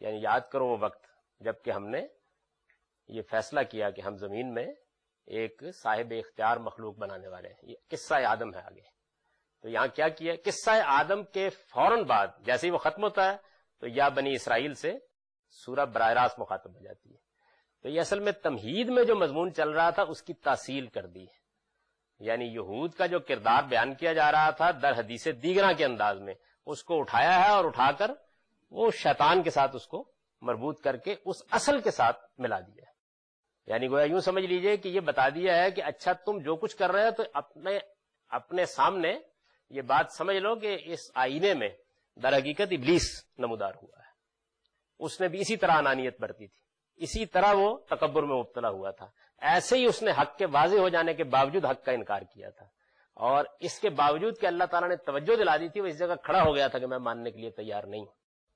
یعنی یاد کرو وہ وقت جب کہ ہم نے یہ فیصلہ کیا کہ ہم زمین میں ایک صاحب اختیار مخلوق بنانے والے ہیں۔ یہ قصہ آدم ہے آگے، تو یہاں کیا کیا؟ قصہ آدم کے فوراً بعد جیسے ہی وہ ختم ہوتا ہے تو یا بنی اسرائیل سے سورہ براہ راست مخاطب ہو جاتی ہے۔ تو یہ اصل میں تمہید میں جو مضمون چل رہا تھا اس کی تاصیل کر دی ہے، یعنی یہود کا جو کردار بیان کیا جا رہا تھا در حدیث دیگراں کے انداز میں، اس کو اٹھایا ہے اور اٹھا کر وہ شیطان کے ساتھ اس کو مربوط کر کے اس اصل کے ساتھ ملا دیا ہے. یعنی گویا یوں سمجھ لیجئے کہ یہ بتا دیا ہے کہ اچھا تم جو کچھ کر رہے ہو تو اپنے سامنے یہ بات سمجھ لو کہ اس آئینے میں در حقیقت ابلیس نمودار ہوا ہے. اس نے بھی اسی طرح انانیت برتی تھی، اسی طرح وہ تکبر میں مبتلا ہوا تھا. ایسے ہی اس نے حق کے واضح ہو جانے کے باوجود حق کا انکار کیا تھا، اور اس کے باوجود کہ اللہ تعالیٰ نے توجہ دلا دی تھی وہ اس جگہ کھڑا ہو گیا تھا کہ میں ماننے کے لیے تیار نہیں.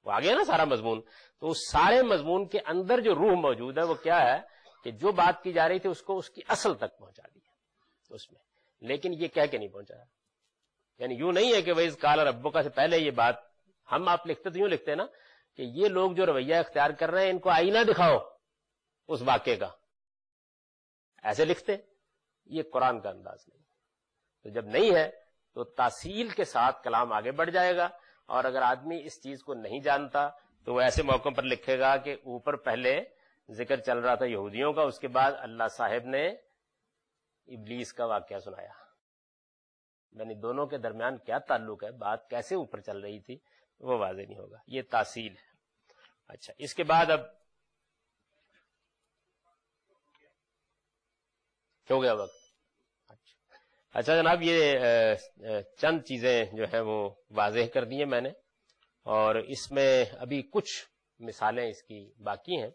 وہ آ گیا نا سارا مضمون. تو اس سارے مضمون کے اندر جو روح موجود ہے وہ کیا ہے کہ جو بات کی جا رہی تھی اس کو اس کی اصل تک پہنچا دیا اس میں، لیکن یہ کہہ کے نہیں پہنچایا. یعنی یوں نہیں ہے کہ وَإِذْ قَالَ رَبُّكَ سے پہلے یہ بات ہم آپ لکھتے تو یوں لکھتے ہیں نا کہ یہ لوگ جو رویہ اختیار کر رہے ہیں ان کو آئینہ دکھاؤ اس واقعے کا، ایسے لکھتے. یہ قرآن کا انداز نہیں. تو جب نہیں ہے تو تاصیل کے ساتھ کلام آگے بڑھ جائے گا، اور اگر آدمی اس چیز کو نہیں جانتا تو وہ ایسے موقعوں پر لکھے گا کہ اوپر پہلے ذکر چل رہا تھا یہودیوں کا، اس کے بعد اللہ صاحب نے ابلیس کا واقعہ سنایا. یعنی دونوں کے درمیان کیا تعلق ہے، بات کیسے اوپر چل رہی تھی، وہ واضح نہیں ہوگا. یہ تاصیل ہے. اچھا، اس کے بعد اب ہو گیا وقت. اچھا جناب، یہ چند چیزیں جو ہیں وہ واضح کر دی ہیں میں نے، اور اس میں ابھی کچھ مثالیں اس کی باقی ہیں.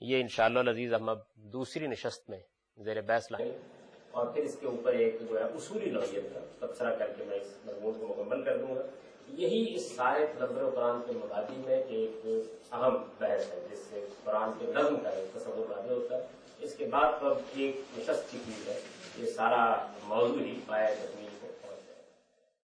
یہ انشاءاللہ العزیز ہم اب دوسری نشست میں زیر بحث لائیں، اور پھر اس کے اوپر ایک جو ہے اصولی نوعیت کا تبصرہ کر کے میں اس مضمون کو مکمل کر دوں گا. یہی اس سارے تدبر قرآن کے مبادی میں ایک اہم بحث ہے جس سے قرآن کے نظم کا ایک تصور واضح ہوتا ہے. اس کے بعد اب ایک نشست کی چیز ہے، یہ سارا موضوع ہی پایا تکمیل ہے.